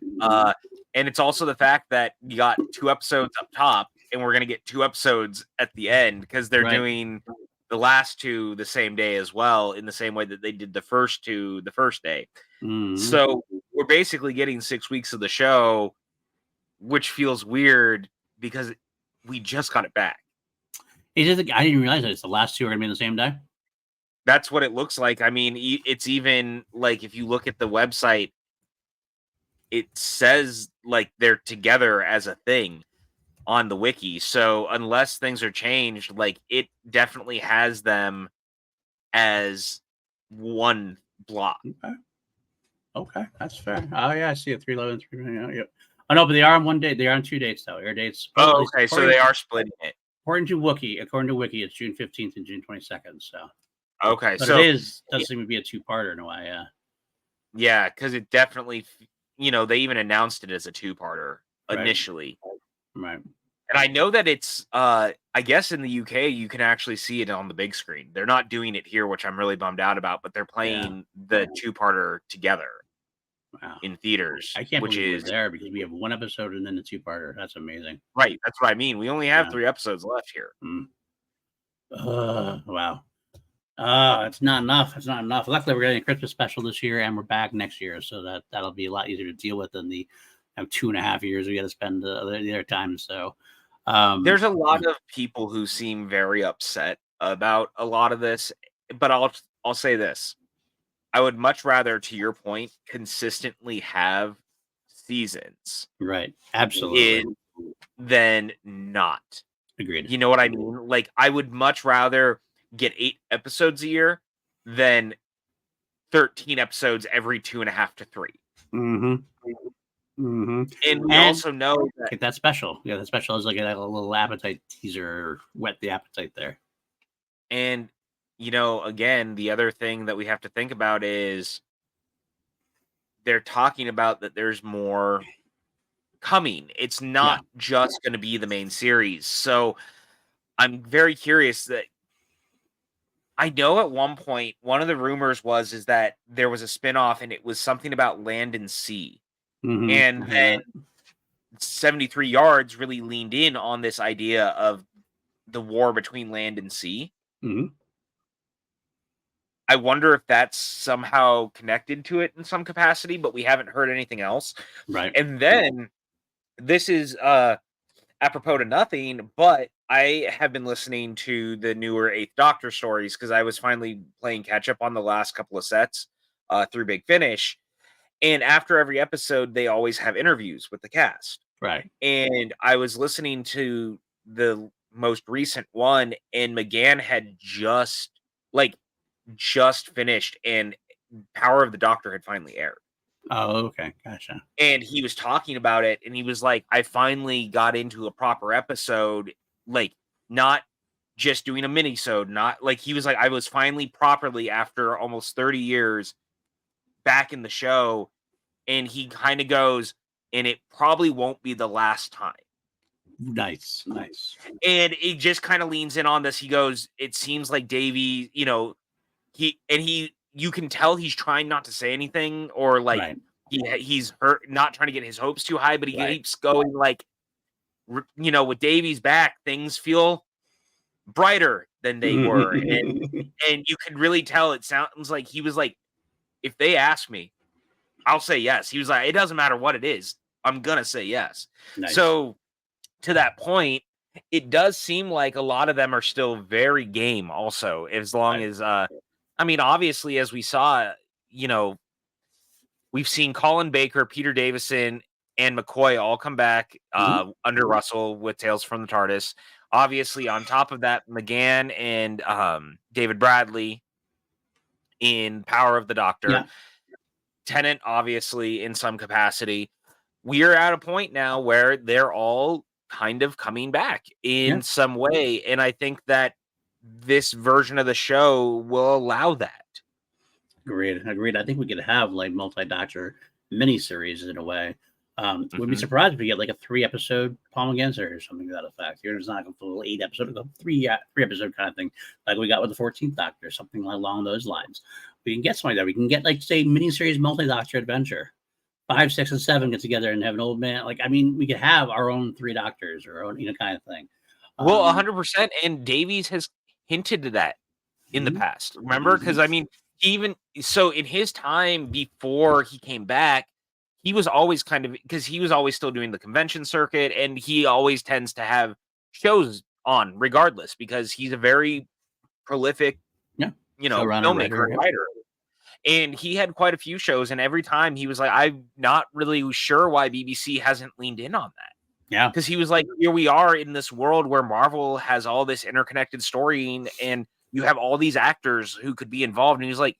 And it's also the fact that you got 2 episodes up top, and we're gonna get 2 episodes at the end because they're Right. doing the last 2 the same day as well, in the same way that they did the first 2 the first day. Mhm. So we're basically getting 6 weeks of the show, which feels weird because we just got it back. I didn't realize that it's the last two are gonna be on the same day. That's what it looks like. I mean, it's even like if you look at the website, it says like they're together as a thing on the wiki. So unless things are changed, like it definitely has them as one block. Okay, that's fair. Oh yeah, I see it. 311, 3. Yep. Oh no, but they are on one date. They are on 2 dates though. Air dates. Oh, okay. So they are splitting it. According to Wiki, it's June 15th and June 22nd. So, Okay. but So it does seem to be a two-parter in a way. Yeah. yeah, because it definitely, they even announced it as a two-parter Right. initially. Right. And I know that it's, I guess in the UK, you can actually see it on the big screen. They're not doing it here, which I'm really bummed out about, but they're playing the two-parter together Wow. in theaters, I can't which believe is we're there because we have one episode and then the two-parter. That's amazing. right. That's what I mean. We only have Yeah. 3 episodes left here. Wow. It's not enough. It's not enough. Luckily, we're getting a Christmas special this year, and we're back next year, so that'll be a lot easier to deal with than the 2.5 years we got to spend the other time. So, There's a lot of people who seem very upset about a lot of this, but I'll say this. I would much rather, to your point, consistently have seasons right, absolutely than not. agreed. You know what I mean? Like, I would much rather get 8 episodes a year than 13 episodes every 2.5 to 3. Mm-hmm. Mm-hmm. And we also know that get that special. Yeah, that special is like a little appetite teaser, whet the appetite there. and again, the other thing that we have to think about is they're talking about that there's more coming. It's not just going to be the main series. So I'm very curious that I know at one point one of the rumors is that there was a spinoff and it was something about land and sea. Mm-hmm. And then 73 Yards really leaned in on this idea of the war between land and sea. Mm-hmm. I wonder if that's somehow connected to it in some capacity, but we haven't heard anything else. Right. And then this is apropos to nothing, but I have been listening to the newer Eighth Doctor stories because I was finally playing catch up on the last couple of sets through Big Finish. And after every episode, they always have interviews with the cast. Right. And I was listening to the most recent one, and McGann had just finished, and Power of the Doctor had finally aired. Oh, okay. Gotcha. And he was talking about it, and he was like, I finally got into a proper episode, like, not just doing a mini-sode, not like he was like, I was finally properly, after almost 30 years, back in the show. And he kind of goes, and it probably won't be the last time. Nice. And it just kind of leans in on this. He goes, it seems like Davey, you can tell he's trying not to say anything, or like he's hurt, not trying to get his hopes too high, but he keeps going like, with Davey's back, things feel brighter. than they were. And you could really tell it sounds like he was like, if they ask me, I'll say yes. He was like, it doesn't matter what it is. I'm going to say yes. Nice. So to that point, it does seem like a lot of them are still very game also, as long as, I mean, obviously, as we saw, you know, we've seen Colin Baker, Peter Davison, and McCoy all come back under Russell with Tales from the TARDIS. Obviously, on top of that, McGann and David Bradley in Power of the Doctor. Yeah. Tennant, obviously, in some capacity. We are at a point now where they're all kind of coming back in some way. And I think that this version of the show will allow that. Agreed. I think we could have like multi-Doctor miniseries in a way. Would be surprised if we get like a 3-episode Palm Against or something to that effect. It's not a full 8-episode, a 3-episode kind of thing, like we got with the 14th Doctor, something along those lines. We can get something like that. We can get like say miniseries multi-Doctor adventure. 5, 6, and 7 get together and have an old man. Like, I mean, we could have our own 3 Doctors or our own, kind of thing. Well, 100%. And Davies has hinted to that in the past. Remember? Because I mean, even so, in his time before he came back, he was always kind of, because he was always still doing the convention circuit, and he always tends to have shows on regardless, because he's a very prolific, filmmaker and writer. And he had quite a few shows, and every time he was like, I'm not really sure why BBC hasn't leaned in on that. Yeah. Because he was like, here we are in this world where Marvel has all this interconnected storying, and you have all these actors who could be involved. And he's like,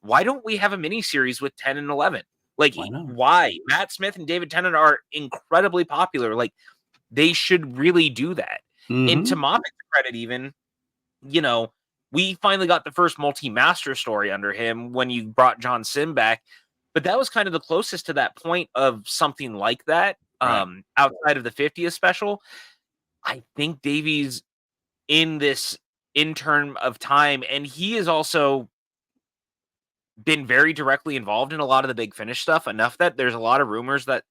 why don't we have a miniseries with 10 and 11? Like, why? Matt Smith and David Tennant are incredibly popular. Like, they should really do that. And to Moffat's credit, even, we finally got the first multi-master story under him when you brought John Sim back. But that was kind of the closest to that point of something like that, outside of the 50th special. I think Davies in this interim of time, and he is also been very directly involved in a lot of the Big Finish stuff, enough that there's a lot of rumors that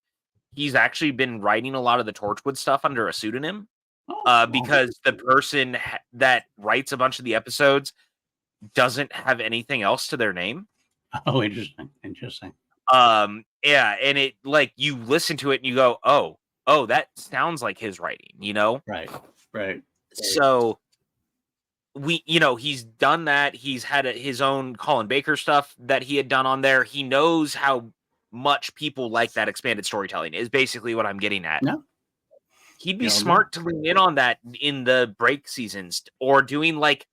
he's actually been writing a lot of the Torchwood stuff under a pseudonym, because the person that writes a bunch of the episodes doesn't have anything else to their name. Oh, interesting. Yeah, and it, like, you listen to it and you go, oh, that sounds like his writing, Right. So he's done that. He's had his own Colin Baker stuff that he had done on there. He knows how much people like that expanded storytelling, is basically what I'm getting at. Yeah. He'd be smart to lean in on that in the break seasons, or doing like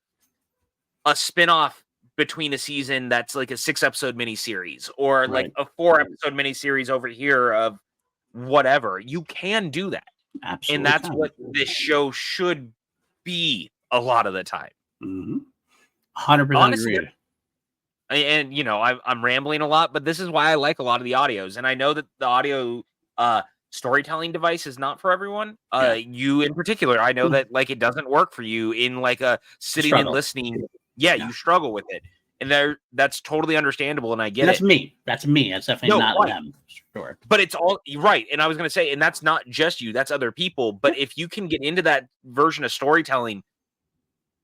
a spinoff between a season that's like a 6-episode miniseries, or like a 4-episode miniseries over here of whatever. You can do that. Absolutely. And that's what this show should be a lot of the time. 100% agreed. And I'm rambling a lot, but this is why I like a lot of the audios. And I know that the audio storytelling device is not for everyone. You in particular, I know that like it doesn't work for you in like a sitting and listening. You struggle with it. And that's totally understandable, and I get it. Me. That's me. That's definitely not them. Sure. But it's all right. And I was going to say, and that's not just you, that's other people. But if you can get into that version of storytelling,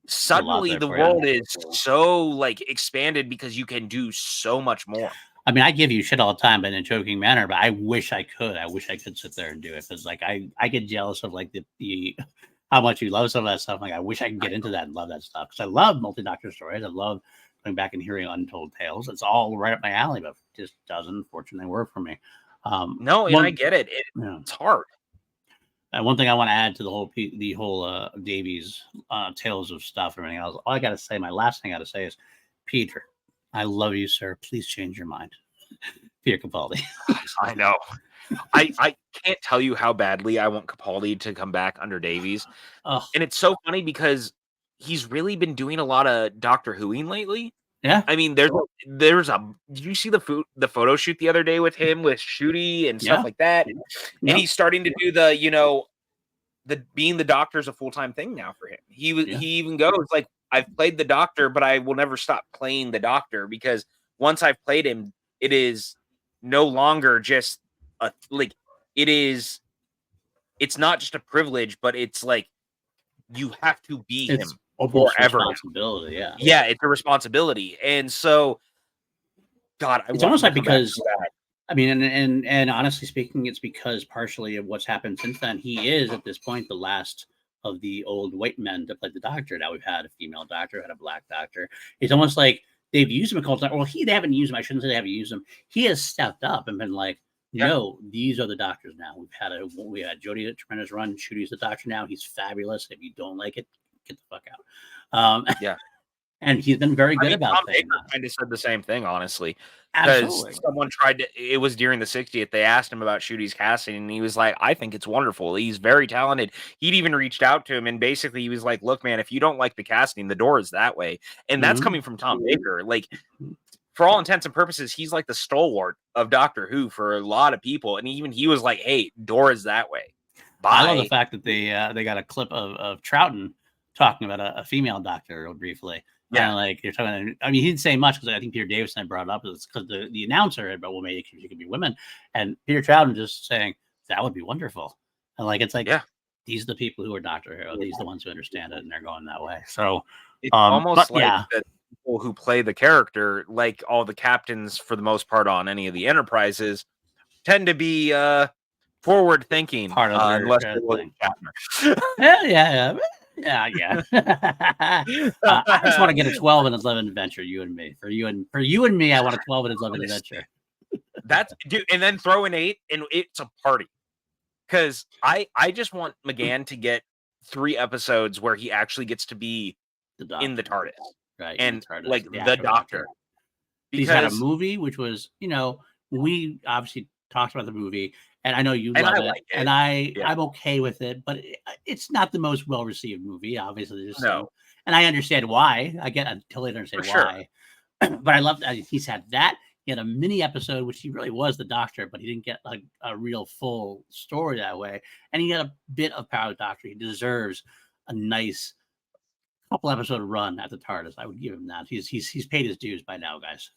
suddenly the world is so like expanded, because you can do so much more. I mean, I give you shit all the time, but in a joking manner, but I wish I could. I wish I could sit there and do it, because like I get jealous of like the how much you love some of that stuff. Like, I wish I could get into that and love that stuff, because I love multi-Doctor stories. I love going back and hearing untold tales. It's all right up my alley, but it just doesn't, unfortunately, work for me. I get it. It's hard. One thing I want to add to the whole Davies tales of stuff and everything else. All I got to say, my last thing I got to say is, Peter, I love you, sir. Please change your mind. Peter Capaldi. I know. I can't tell you how badly I want Capaldi to come back under Davies. And it's so funny because he's really been doing a lot of Doctor Whoing lately. Yeah. I mean, did you see the photo shoot the other day with him with Shooty and stuff like that? And he's starting to do the being the Doctor is a full-time thing now for him. He even goes like, I've played the Doctor, but I will never stop playing the Doctor, because once I've played him, it is no longer just it's not just a privilege, but it's like you have to be him almost forever now. responsibility. Yeah. Yeah, it's a responsibility. And so, God, I It's want almost him like to come back because so bad. I mean, and honestly speaking, it's because partially of what's happened since then. He is at this point the last of the old white men to play the doctor. Now we've had a female doctor, had a black doctor. It's almost like they've used him a couple times. Well, they haven't used him. I shouldn't say they haven't used him. He has stepped up and been like, Yeah. no, these are the doctors now. We had Jody at tremendous run. Shooty's the doctor now. He's fabulous. If you don't like it, get the fuck out. Yeah. And he's been very good I mean, about Tom saying Baker that. kind of said the same thing, honestly, because Absolutely. someone tried to. It was during the 60th. They asked him about Shooty's casting, and he was like, "I think it's wonderful. He's very talented." He'd even reached out to him, and basically, he was like, "Look, man, if you don't like the casting, the door is that way." And that's coming from Tom Baker. Like, for all intents and purposes, he's like the stalwart of Doctor Who for a lot of people, and even he was like, "Hey, door is that way." Bye. I love the fact that they got a clip of Troughton talking about a female doctor real briefly. Yeah. And like you're talking, I mean, he didn't say much because I think Peter Davison had brought it up because the announcer had, but well, maybe she could be women, and Peter Troughton just saying that would be wonderful, and like it's like, Yeah. these are the people who are Doctor Who, these are the ones who understand it, and they're going that way. So it's almost like yeah, the people who play the character, like all the captains for the most part on any of the Enterprises, tend to be forward thinking, part of their unless thing. William Shatner. Yeah. I just want to get a 12 and 11 adventure, you and me. For you and me, I want a 12 and 11 adventure. That's dude, and then throw an 8, and it's a party. Because I just want McGann to get 3 episodes where he actually gets to be in the TARDIS, right? And TARDIS, like the Doctor. He's had a movie, which was, we obviously talked about the movie, and I know you love it, like it, and I'm okay with it, but it's not the most well received movie. Obviously, no, and I understand why. I totally understand why. Sure. But I love that he's had that. He had a mini episode, which he really was the Doctor, but he didn't get like a real full story that way. And he had a bit of Power of the Doctor. He deserves a nice couple episode run at the TARDIS. I would give him that. He's paid his dues by now, guys.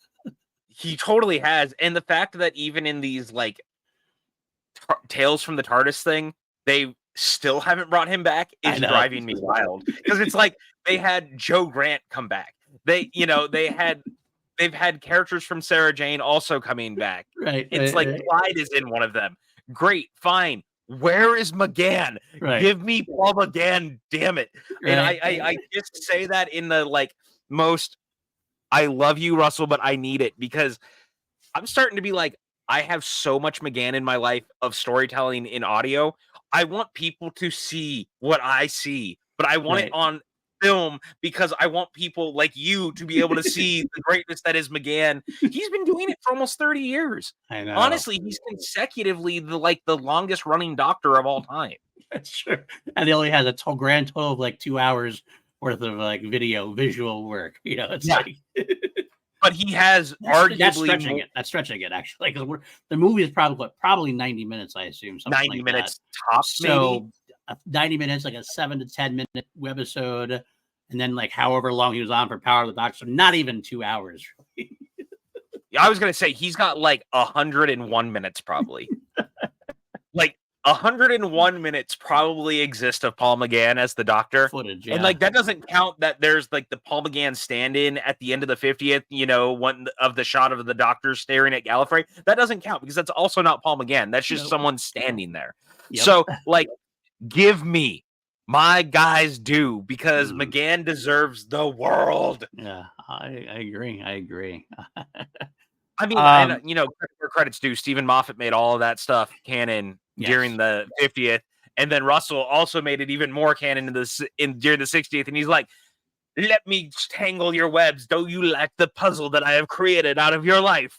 He totally has. And the fact that even in these like Tales from the TARDIS thing, they still haven't brought him back is driving me wild. Because it's like they had Joe Grant come back. They've had characters from Sarah Jane also coming back. Right. It's Clyde is in one of them. Great, fine. Where is McGann? Right. Give me Paul McGann, damn it. Right. And I just say that in the like most I love you, Russell, but I need it because I'm starting to be like, I have so much McGann in my life of storytelling in audio. I want people to see what I see, but I want it on film because I want people like you to be able to see the greatness that is McGann. He's been doing it for almost 30 years. I know. Honestly, he's consecutively the longest running Doctor of all time. That's true. And he only has a grand total of like 2 hours worth of like visual work. It's like but he has arguably that's stretching it actually, because the movie is probably 90 minutes, I assume. 90 like minutes that. tops. So 90 minutes, like a 7 to 10 minute webisode, and then like however long he was on for Power of the Doctor, so not even 2 hours. I was gonna say he's got like 101 minutes probably. Like 101 minutes probably exist of Paul McGann as the Doctor. Footage, and like that doesn't count that there's like the Paul McGann stand-in at the end of the 50th, one of the shot of the Doctor staring at Gallifrey. That doesn't count because that's also not Paul McGann. That's just someone standing there. Yep. So like, give me my guys due because McGann deserves the world. Yeah, I agree. I mean, and, where credit's due, Stephen Moffat made all of that stuff canon during the 50th, and then Russell also made it even more canon during the 60th, and he's like, let me tangle your webs. Don't you like the puzzle that I have created out of your life?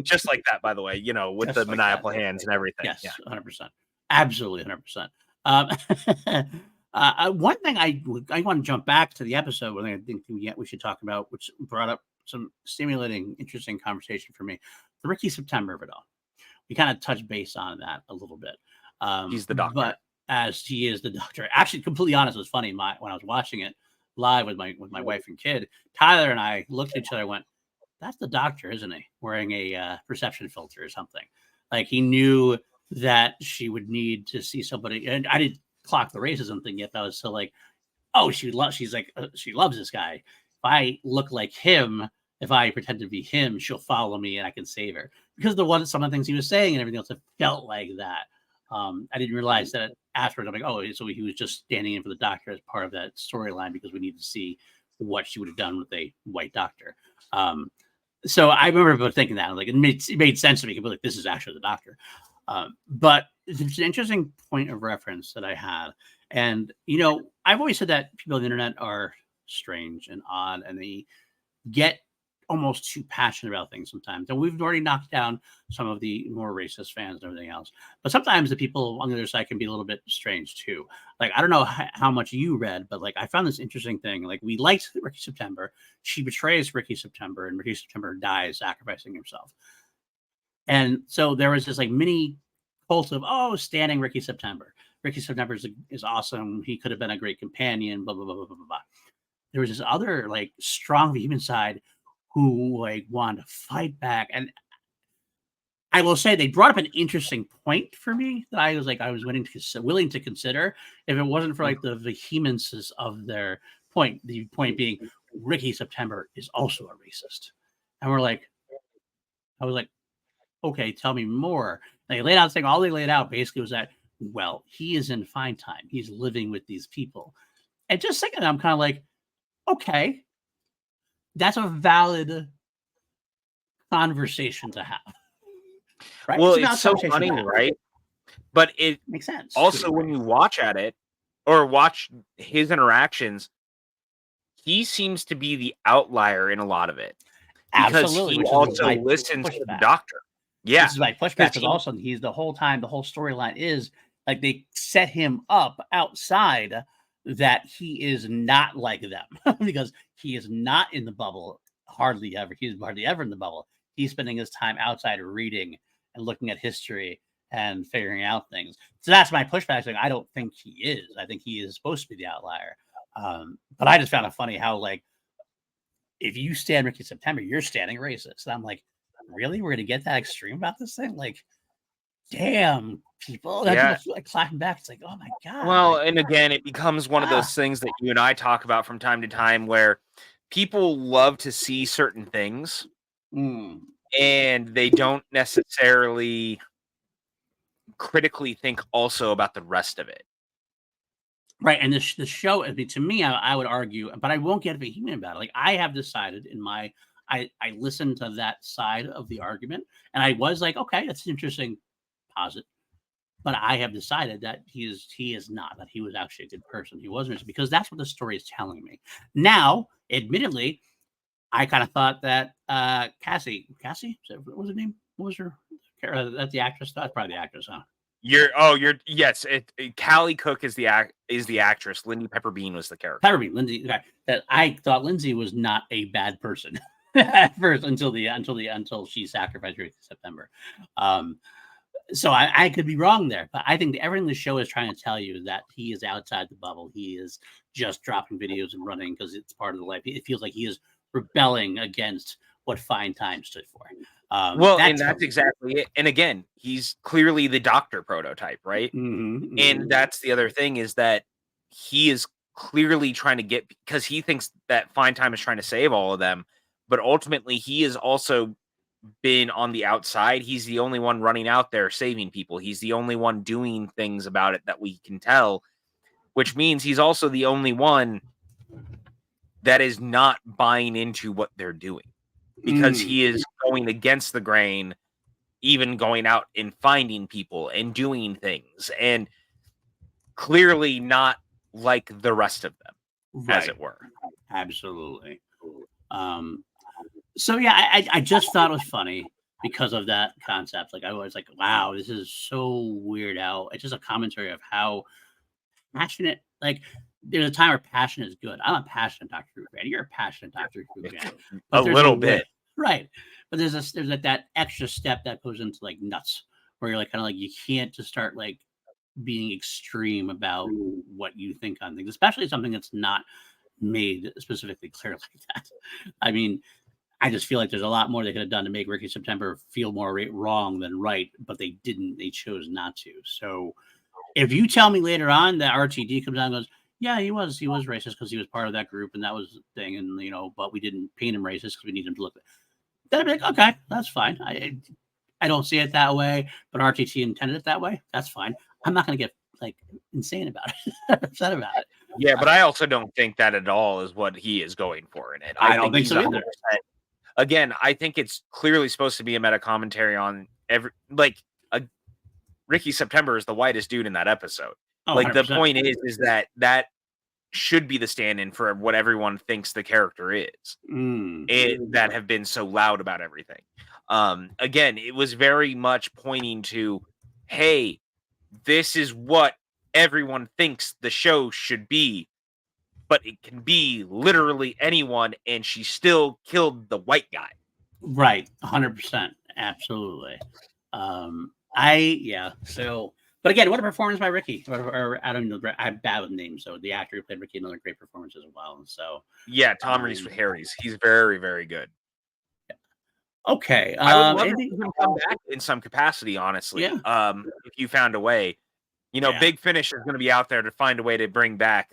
Just like that, by the way, with just the maniacal hands and everything. Yes, 100%. Absolutely, 100%. One thing I want to jump back to the episode, one thing I think we should talk about, which brought up some stimulating, interesting conversation for me, the Ricky September of it all. We kind of touched base on that a little bit. He's the Doctor. But as he is the Doctor, actually, completely honest, it was funny. When I was watching it live with my wife and kid, Tyler and I looked at each other and went, that's the Doctor, isn't he? Wearing a perception filter or something. Like he knew that she would need to see somebody. And I didn't clock the racism thing yet. But I was still like, oh, she loves this guy. If I look like him, if I pretend to be him, she'll follow me and I can save her. Because some of the things he was saying and everything else, it felt like that. I didn't realize that afterwards. I'm like, oh, so he was just standing in for the doctor as part of that storyline because we need to see what she would have done with a white doctor. So I remember thinking that, like, it made sense to me. Like, this is actually the doctor. But it's an interesting point of reference that I had. And, I've always said that people on the internet are strange and odd, and they get almost too passionate about things sometimes. And we've already knocked down some of the more racist fans and everything else. But sometimes the people on the other side can be a little bit strange too. Like, I don't know how much you read, but like, I found this interesting thing. Like, we liked Ricky September. She betrays Ricky September, and Ricky September dies sacrificing himself. And so there was this like mini cult of, standing Ricky September. Ricky September is awesome. He could have been a great companion, blah, blah, blah, blah, blah, blah. There was this other like strong human side who like wanted to fight back. And I will say they brought up an interesting point for me that I was willing to consider if it wasn't for like the vehemence of their point. The point being Ricky September is also a racist. And I was like, okay, tell me more. They laid out all they laid out basically was that, well, he is in fine time. He's living with these people. And just thinking, I'm kind of like, okay, that's a valid conversation to have. Right? Well, it's so funny, right? But it makes sense. Also, when you watch his interactions, he seems to be the outlier in a lot of it. Because absolutely, he also listens to the doctor. Yeah. This is my pushback, because also he's the whole storyline is like they set him up outside that he is not like them because he is not in the bubble hardly ever. He's hardly ever in the bubble. He's spending his time outside reading and looking at history and figuring out things. So that's my pushback. Like, I don't think he is. I think he is supposed to be the outlier. But I just found it funny how, like, if you stand Ricky September, you're standing racist. And I'm like, really? We're going to get that extreme about this thing? Like, damn, people. Yeah. People like clapping back. It's like, oh my God. Well, and again, it becomes one of those things that you and I talk about from time to time where people love to see certain things and they don't necessarily critically think also about the rest of it. Right. And the show, I mean, to me, I would argue, but I won't get vehement about it. Like, I have decided I listened to that side of the argument, and I was like, okay, that's an interesting posit. But I have decided that he is not, that he was actually a good person. He wasn't, because that's what the story is telling me. Now, admittedly, I kind of thought that Cassie, what was her name? What was her? That's the actress. That's probably the actress, huh? Yes. Callie Cook is the actress. Lindsay Pepperbean was the character. Lindsay. Okay. That I thought Lindsay was not a bad person at first until she sacrificed her in September. So I could be wrong there, but I think everything the show is trying to tell you is that he is outside the bubble. He is just dropping videos and running because it's part of the life. It feels like he is rebelling against what Fine Time stood for. That's exactly it. And again, he's clearly the doctor prototype, right? Mm-hmm. And that's the other thing, is that he is clearly trying to get, because he thinks that Fine Time is trying to save all of them, but ultimately he has also been on the outside. He's the only one running out there saving people. He's the only one doing things about it that we can tell, which means he's also the only one that is not buying into what they're doing, because he is going against the grain, even going out and finding people and doing things, and clearly not like the rest of them, as it were. Absolutely. So yeah, I just thought it was funny because of that concept. Like, I was like, wow, this is so weird out. It's just a commentary of how passionate, like, there's a time where passion is good. I'm a passionate Doctor Who fan. You're a passionate Doctor Who fan. A little bit. Right. But there's that extra step that goes into like nuts, where you're like, kind of like, you can't just start like being extreme about what you think on things, especially something that's not made specifically clear like that. I mean, I just feel like there's a lot more they could have done to make Ricky September feel more wrong than right, but they didn't. They chose not to. So if you tell me later on that RTD comes out and goes, Yeah, he was racist because he was part of that group, and that was the thing. And but we didn't paint him racist because we need him to look. Then I'd be like, okay, that's fine. I don't see it that way, but RTT intended it that way. That's fine. I'm not going to get like insane about it, upset about it. Yeah, but I also don't think that at all is what he is going for in it. I don't think think he's so either. 100%. Again, I think it's clearly supposed to be a meta commentary on Ricky September is the whitest dude in that episode. Oh, like 100%. the point is that should be the stand-in for what everyone thinks the character is. That have been so loud about everything. Again, it was very much pointing to, hey, this is what everyone thinks the show should be, but it can be literally anyone, and she still killed the white guy. Right, 100%, absolutely. So, but again, what a performance by Ricky. Or I don't know, I'm bad with names. So the actor who played Ricky, another great performance as well. So yeah, Tom Reese Harris, he's very, very good. Okay, I would love to see him come back in some capacity. Honestly, yeah. If you found a way, Big Finish is going to be out there to find a way to bring back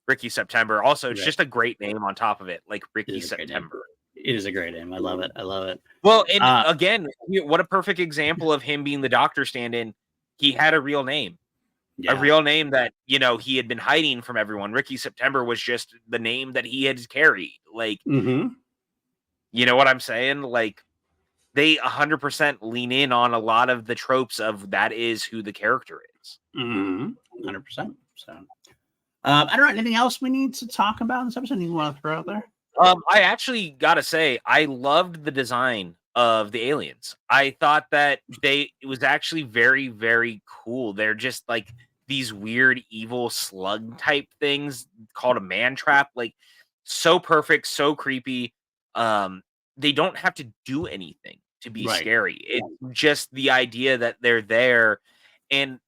Ricky September. Also, it's just a great name on top of it, like Ricky September. It is a great name. I love it. I love it. Well, and again, what a perfect example of him being the doctor stand-in. He had a real name. Yeah. A real name that, he had been hiding from everyone. Ricky September was just the name that he had carried. Like, you know what I'm saying? Like, they 100% lean in on a lot of the tropes of that is who the character is. 100%. So, I don't know. Anything else we need to talk about in this episode? Anything you want to throw out there? I actually gotta say, I loved the design of the aliens. I thought that it was actually very, very cool. They're just like these weird, evil slug type things called a man trap. Like, so perfect, so creepy. They don't have to do anything to be scary. It's just the idea that they're there, and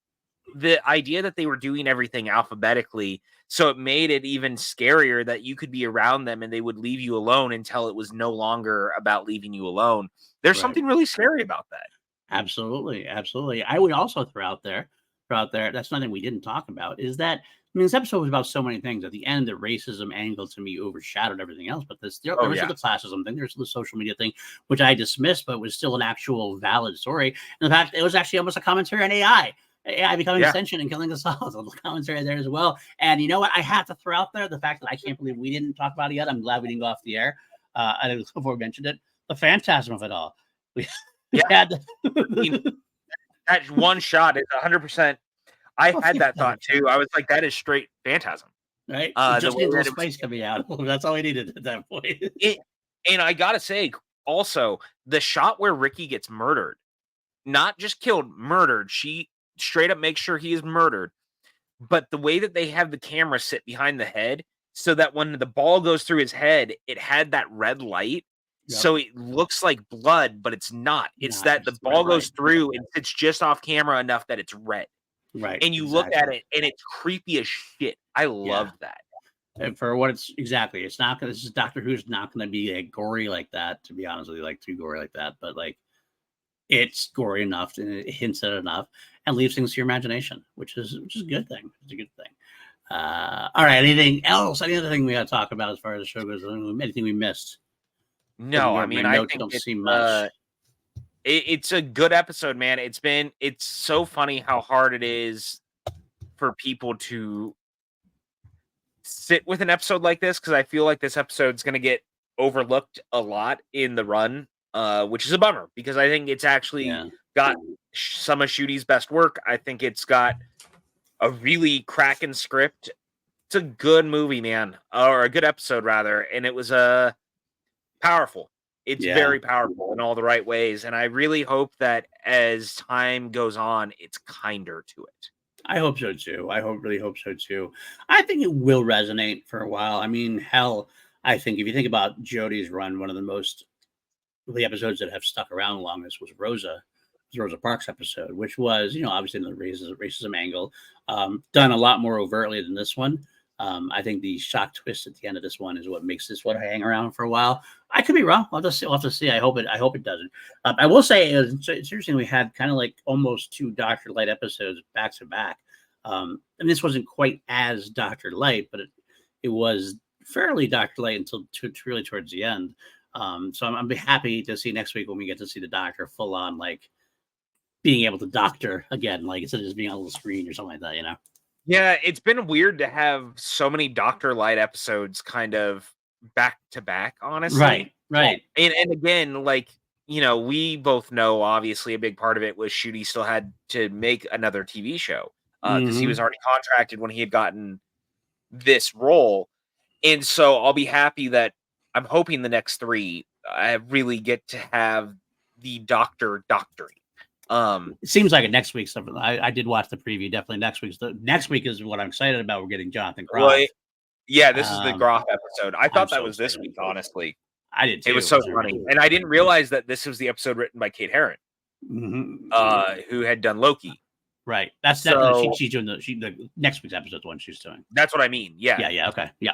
the idea that they were doing everything alphabetically, so it made it even scarier that you could be around them and they would leave you alone until it was no longer about leaving you alone. There's something really scary about that. Absolutely. I would also throw out there, that's something we didn't talk about, is that, this episode was about so many things. At the end, the racism angle to me overshadowed everything else, but there was the classism thing, there's the social media thing, which I dismissed, but was still an actual valid story. And the fact it was actually almost a commentary on AI becoming sentient and killing us all. So the commentary there as well. And you know what? I have to throw out there the fact that I can't believe we didn't talk about it yet. I'm glad we didn't go off the air. I before we mentioned it, the phantasm of it all. We had that one shot is 100%. I had that thought too. I was like, that is straight phantasm. Right? Just need a little spice coming out. That's all we needed at that point. And I gotta say, also, the shot where Ricky gets murdered, not just killed, murdered. She straight up makes sure he is murdered. But the way that they have the camera sit behind the head, so that when the ball goes through his head, it had that red light. So it looks like blood, but it's not. It's that the ball goes through and sits just off camera enough that it's red. Right. And you look at it and it's creepy as shit. I love that. And for what it's exactly, it's not going to, this is Doctor Who's not going to be like gory like that, to be honest with you, like too gory like that. But like, it's gory enough and it hints at it enough and leaves things to your imagination, which is a good thing. It's a good thing. All right. Anything else? Any other thing we got to talk about as far as the show goes? Anything we missed? No, I mean, I think it's a good episode, man. It's so funny how hard it is for people to sit with an episode like this, because I feel like this episode's going to get overlooked a lot in the run, which is a bummer, because I think it's actually got some of Shudi's best work. I think it's got a really cracking script. It's a good movie, man, or a good episode rather, and it was powerful. It's very powerful in all the right ways, and I really hope that as time goes on, it's kinder to it. I hope so too. Really hope so too. I think it will resonate for a while. I mean, hell, I think if you think about Jodie's run, one of the episodes that have stuck around longest was Rosa Parks episode, which was, obviously in the racism angle, done a lot more overtly than this one. I think the shock twist at the end of this one is what makes this one hang around for a while. I could be wrong. We'll have to see. I hope it doesn't. I will say it's interesting. We had kind of like almost two Dr. Light episodes back to back. And this wasn't quite as Dr. Light, but it was fairly Dr. Light until really towards the end. So I'm happy to see next week when we get to see the Doctor full on, like being able to doctor again, like instead of just being on a little screen or something like that, you know? Yeah, it's been weird to have so many Dr. Light episodes kind of back to back, honestly. Right. And again, like, you know, we both know obviously a big part of it was Shooty still had to make another TV show because he was already contracted when he had gotten this role. And so I'll be happy that I'm hoping the next 3 I really get to have the doctoring. It seems like it next week. Something I did watch the preview. Definitely next week is what I'm excited about. We're getting Jonathan Groff. Well, yeah, this is the Groff episode. I thought that was this week, honestly. I did too. It was so funny. And I didn't realize that this was the episode written by Kate Herron, who had done Loki. Right. That's so, she's doing the next week's episode, the one she's doing. That's what I mean. Yeah. Yeah. Okay. Yeah.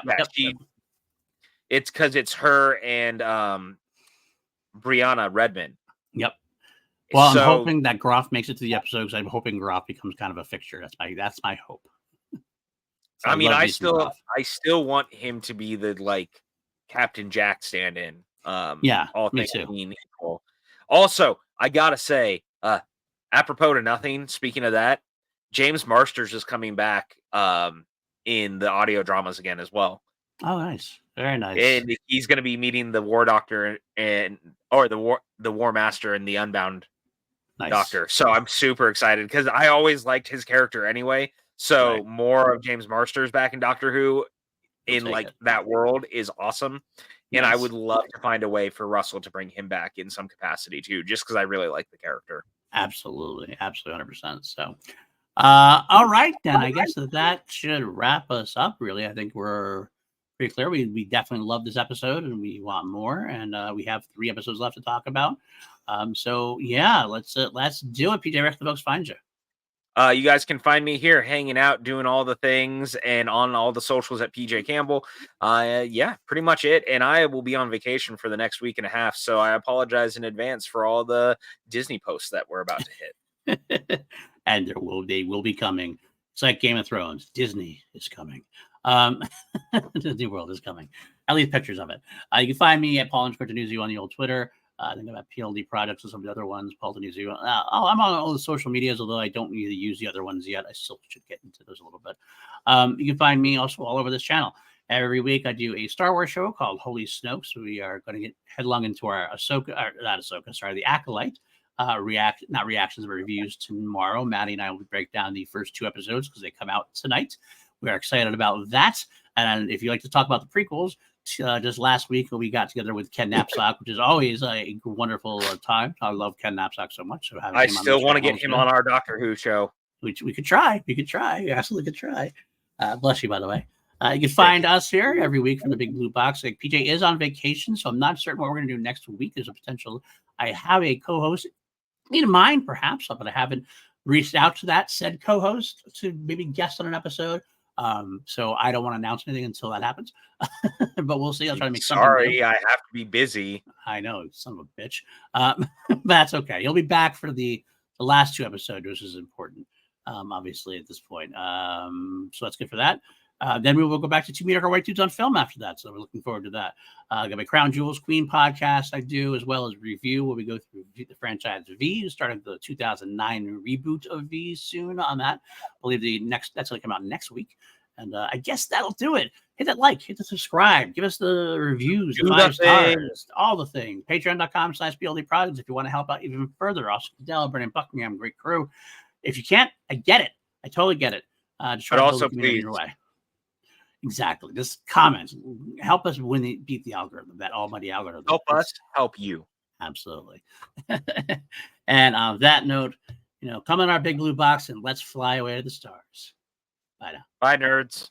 It's because it's her and Brianna Redmond. Yep. Well, I'm hoping that Groff makes it to the episode because I'm hoping Groff becomes kind of a fixture. That's my hope. So I mean, I still want him to be the like Captain Jack stand-in. Yeah, all me things too. being equal. Also, I gotta say, apropos to nothing. Speaking of that, James Marsters is coming back in the audio dramas again as well. Oh, nice, very nice. And he's going to be meeting the War Doctor or the War Master and the Unbound Doctor. So I'm super excited because I always liked his character anyway. So more of James Marsters back in Doctor Who in like that world is awesome. And I would love to find a way for Russell to bring him back in some capacity too, just because I really like the character. Absolutely 100%. So, all right, then I guess that should wrap us up. Really, I think we're pretty clear. We definitely love this episode, and we want more. And we have 3 episodes left to talk about. So yeah, let's do it. PJ, where can the folks find you? You guys can find me here hanging out, doing all the things, and on all the socials at PJ Campbell. Yeah, pretty much it. And I will be on vacation for the next week and a half, so I apologize in advance for all the Disney posts that we're about to hit. And they will be coming. It's like Game of Thrones. Disney is coming. Disney World is coming. At least pictures of it. You can find me at Paul _ Denuzio on the old Twitter. I think about PLD Projects and some of the other ones. Paul Denuzio. I'm on all the social medias, although I don't really use the other ones yet. I still should get into those a little bit. You can find me also all over this channel. Every week I do a Star Wars show called Holy Snokes. We are going to get headlong into our the Acolyte. Not reactions, but reviews tomorrow. Maddie and I will break down the first 2 episodes because they come out tonight. We are excited about that. And if you like to talk about the prequels, just last week we got together with Ken Knapsack, which is always a wonderful time. I love Ken Knapsack so much. So I still want to get him on our Doctor Who show. We could try. We absolutely could try. Bless you, by the way. You can find us here every week from the Big Blue Box. Like, PJ is on vacation, so I'm not certain what we're going to do next week. There's a potential. I have a co-host in mind, perhaps, but I haven't reached out to that said co-host to maybe guest on an episode. So I don't want to announce anything until that happens, but we'll see. I'll try to make something. Sorry, I have to be busy. I know, son of a bitch. But that's okay. He'll be back for the last 2 episodes, which is important, obviously at this point. So that's good for that. Then we will go back to 2 Meter White Dudes on Film after that. So we're looking forward to that. Got my Crown Jewels Queen podcast I do, as well as review where we go through the franchise V, starting the 2009 reboot of V soon on that. I believe that's going to come out next week. And I guess that'll do it. Hit that like, hit the subscribe, give us the reviews, 5 stars, all the things. Patreon.com/PLD Projects if you want to help out even further. Also, Dell, Brennan Buckingham, great crew. If you can't, I get it. I totally get it. Just try to build the community your way. Exactly. Just comments. Help us beat the algorithm, that almighty algorithm. Help us help you. Absolutely. And on that note, come in our Big Blue Box and let's fly away to the stars. Bye now. Bye, nerds.